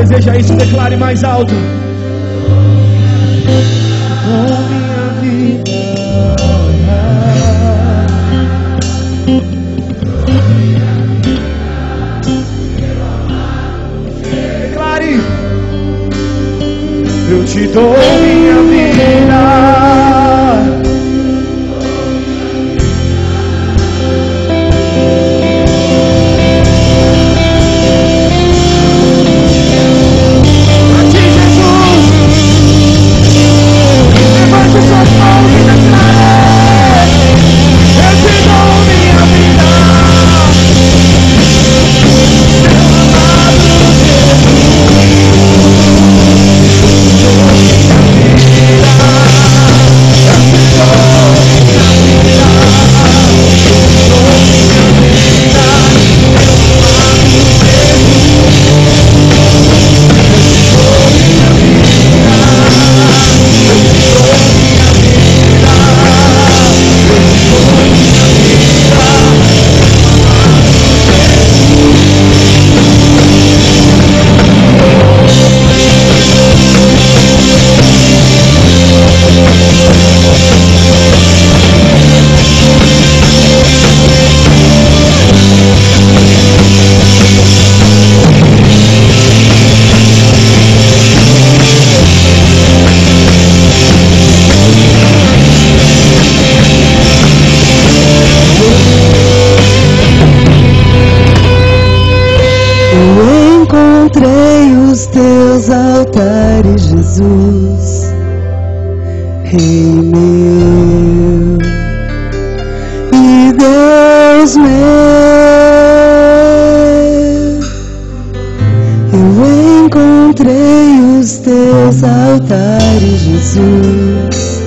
Deseja isso, declare mais alto. Com minha vida, declare: eu te dou minha vida. Yeah. teus altares, Jesus, Rei meu e Deus meu. Eu encontrei os teus altares, Jesus,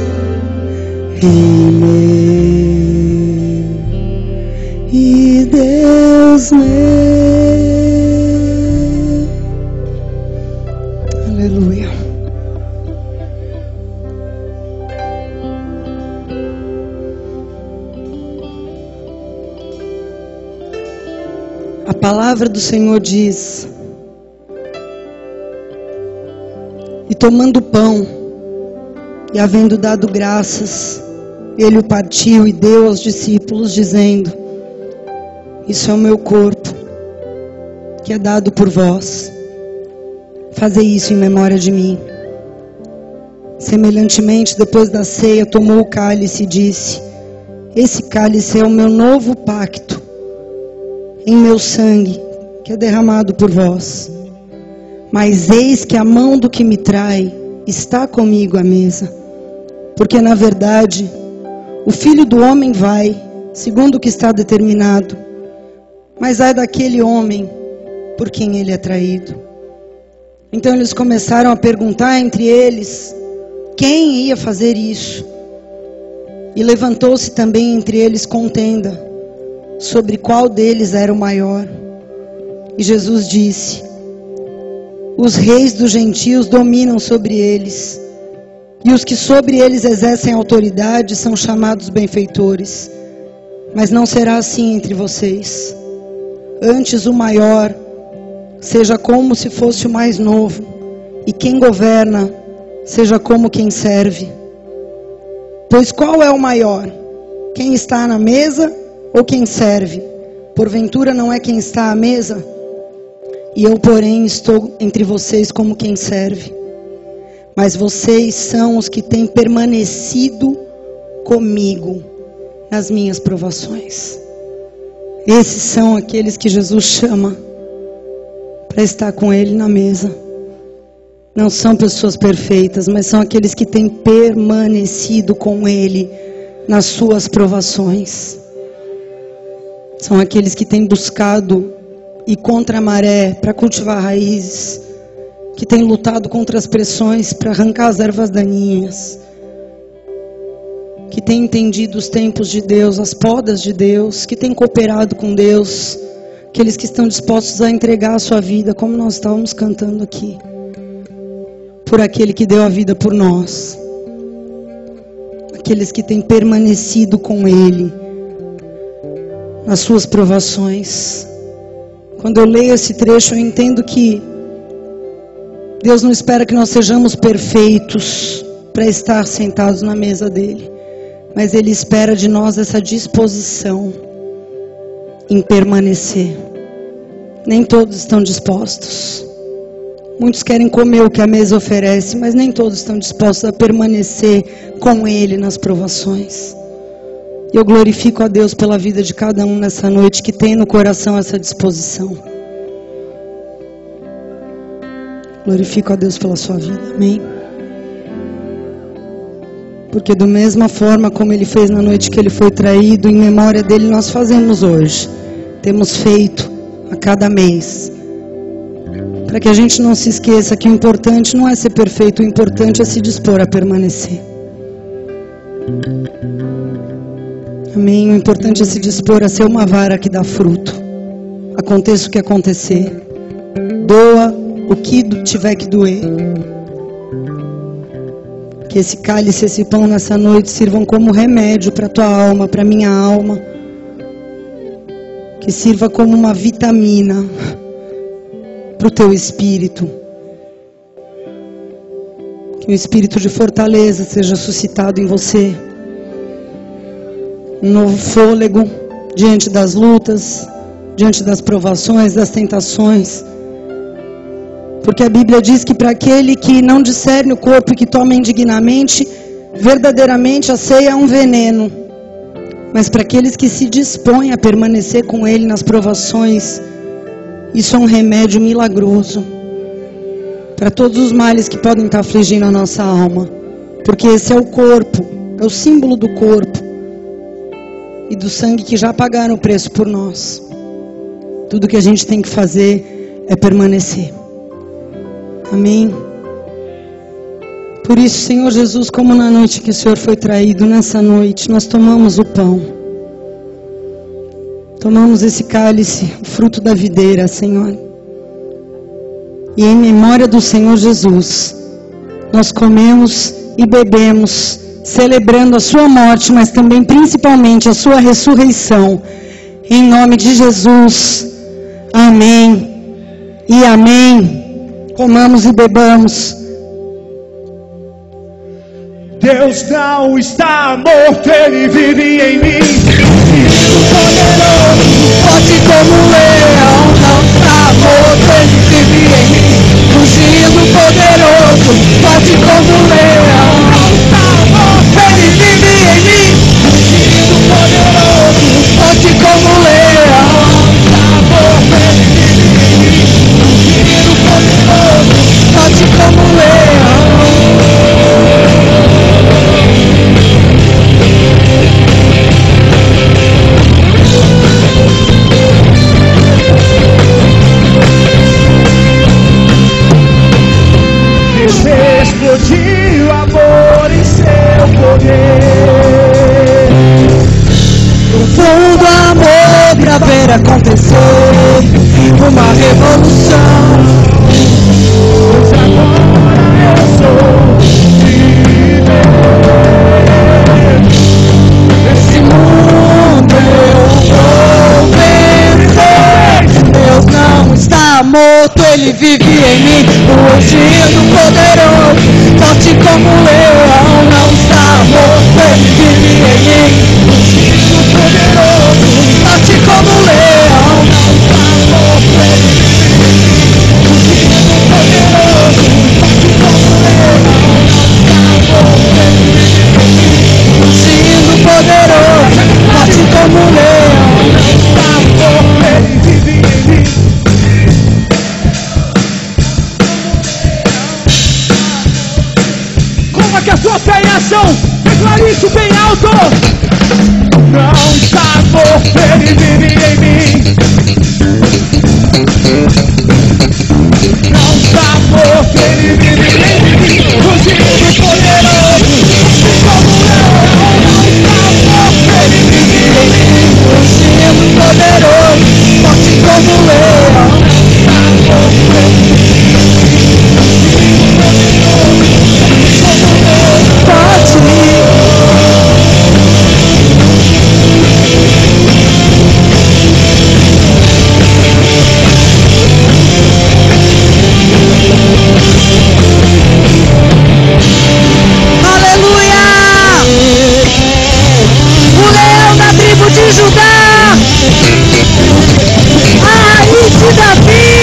Rei meu e Deus meu. Aleluia. A palavra do Senhor diz: e tomando o pão, e havendo dado graças, ele o partiu e deu aos discípulos, dizendo: isso é o meu corpo, que é dado por vós. Fazei isso em memória de mim. Semelhantemente, depois da ceia, tomou o cálice e disse: esse cálice é o meu novo pacto, em meu sangue, que é derramado por vós. Mas eis que a mão do que me trai está comigo à mesa. Porque, na verdade, o Filho do Homem vai, segundo o que está determinado. Mas ai daquele homem por quem ele é traído. Então eles começaram a perguntar entre eles quem ia fazer isso. E levantou-se também entre eles contenda sobre qual deles era o maior. E Jesus disse: os reis dos gentios dominam sobre eles, e os que sobre eles exercem autoridade são chamados benfeitores. Mas não será assim entre vocês. Antes o maior seja como se fosse o mais novo, e quem governa seja como quem serve. Pois qual é o maior? Quem está na mesa ou quem serve? Porventura não é quem está à mesa? E eu, porém, estou entre vocês como quem serve. Mas vocês são os que têm permanecido comigo nas minhas provações. Esses são aqueles que Jesus chama para estar com Ele na mesa. Não são pessoas perfeitas, mas são aqueles que têm permanecido com Ele nas suas provações. São aqueles que têm buscado ir contra a maré para cultivar raízes, que têm lutado contra as pressões para arrancar as ervas daninhas, que têm entendido os tempos de Deus, as podas de Deus, que têm cooperado com Deus, aqueles que estão dispostos a entregar a sua vida, como nós estávamos cantando aqui, por aquele que deu a vida por nós, aqueles que têm permanecido com Ele nas suas provações. Quando eu leio esse trecho, eu entendo que Deus não espera que nós sejamos perfeitos para estar sentados na mesa dele, mas Ele espera de nós essa disposição em permanecer. Nem todos estão dispostos. Muitos querem comer o que a mesa oferece, mas nem todos estão dispostos a permanecer com Ele nas provações. E eu glorifico a Deus pela vida de cada um nessa noite que tem no coração essa disposição. Glorifico a Deus pela sua vida, amém? Porque da mesma forma como Ele fez na noite que Ele foi traído, em memória dEle nós fazemos hoje. Temos feito a cada mês. Para que a gente não se esqueça que o importante não é ser perfeito, o importante é se dispor a permanecer. Amém? O importante é se dispor a ser uma vara que dá fruto. Aconteça o que acontecer. Doa o que tiver que doer. Que esse cálice, esse pão nessa noite sirvam como remédio para a tua alma, para a minha alma. Que sirva como uma vitamina para o teu espírito. Que o espírito de fortaleza seja suscitado em você. Um novo fôlego diante das lutas, diante das provações, das tentações. Porque a Bíblia diz que para aquele que não discerne o corpo e que toma indignamente, verdadeiramente a ceia é um veneno. Mas para aqueles que se dispõem a permanecer com Ele nas provações, isso é um remédio milagroso. para todos os males que podem estar afligindo a nossa alma. Porque esse é o corpo, é o símbolo do corpo e do sangue que já pagaram o preço por nós. Tudo que a gente tem que fazer é permanecer. Amém? Por isso, Senhor Jesus, como na noite que o Senhor foi traído, nessa noite nós tomamos o pão. Tomamos esse cálice, o fruto da videira, Senhor. E em memória do Senhor Jesus, nós comemos e bebemos, celebrando a sua morte, mas também principalmente a sua ressurreição. Em nome de Jesus. Amém. E amém. Comamos e bebamos. Deus não está morto, Ele vive em mim. Filho poderoso, forte como um leão. Não está morto, Ele vive em mim. Rugido poderoso, forte como um leão. Não está morto, Ele vive em mim. Rugido poderoso, forte como um leão. Não está morto, Ele vive em mim. Rugido poderoso, forte como um leão. Explodiu amor em seu poder. No fundo amor pra ver acontecer uma revolução. Pois agora eu sou livre. Esse mundo eu vou vencer. Deus não está morto, Ele vive em mim. O ungido poderoso, forte como um leão. Não está morto, Ele vive em mim. O ungido poderoso, forte como um leão. Não está morto, Ele vive em mim. O ungido poderoso, forte como um leão. Não está morto, Ele vive em mim. O ungido poderoso, forte como um leão. Não está morto, Ele vive em mim. Que a sua fé em ação, declare isso bem alto. Não está morto, Ele vive em mim. Não está morto, Ele vive em mim. Rugido poderoso, como um leão. Não está morto, Ele vive em mim. Rugido poderoso, forte como um leão. Não está morto, Ele vive em mim. Rugido poderoso. Aleluia! O leão da tribo de Judá, a raiz de Davi,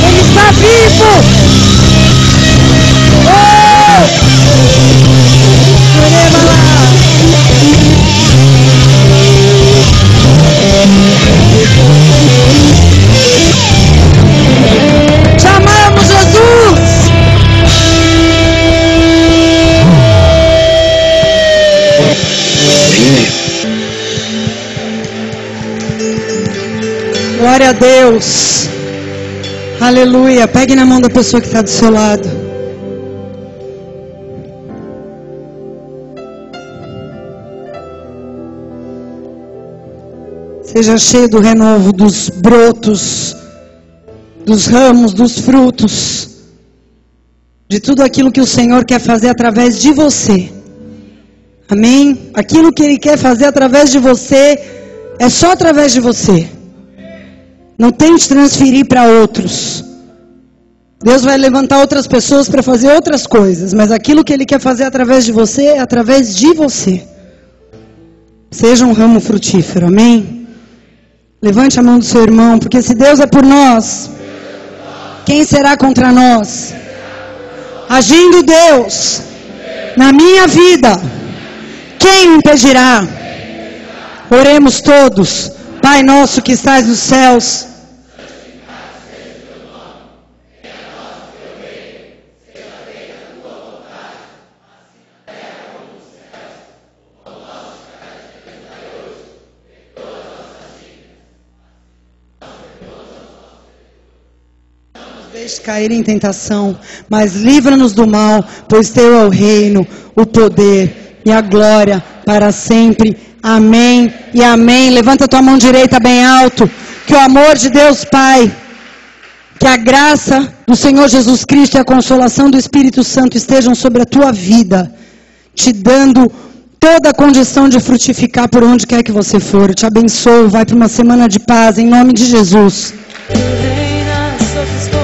ele está vivo. Te amamos, Jesus. Glória a Deus. Aleluia. Pegue na mão da pessoa que está do seu lado. Seja cheio do renovo, dos brotos, dos ramos, dos frutos, de tudo aquilo que o Senhor quer fazer através de você. Amém? Aquilo que Ele quer fazer através de você, é só através de você. Não tente transferir para outros. Deus vai levantar outras pessoas para fazer outras coisas, mas aquilo que Ele quer fazer através de você, é através de você. Seja um ramo frutífero, amém? Levante a mão do seu irmão, porque se Deus é por nós, quem será contra nós? Agindo Deus na minha vida, quem me impedirá? Oremos todos. Pai nosso que estás nos céus, Deixe cair em tentação, mas livra-nos do mal, pois teu é o reino, o poder e a glória para sempre. Amém e amém. Levanta tua mão direita bem alto. Que o amor de Deus Pai, que a graça do Senhor Jesus Cristo e a consolação do Espírito Santo estejam sobre a tua vida, te dando toda a condição de frutificar por onde quer que você for. Eu te abençoo. Vai para uma semana de paz, em nome de Jesus. Reina sobre os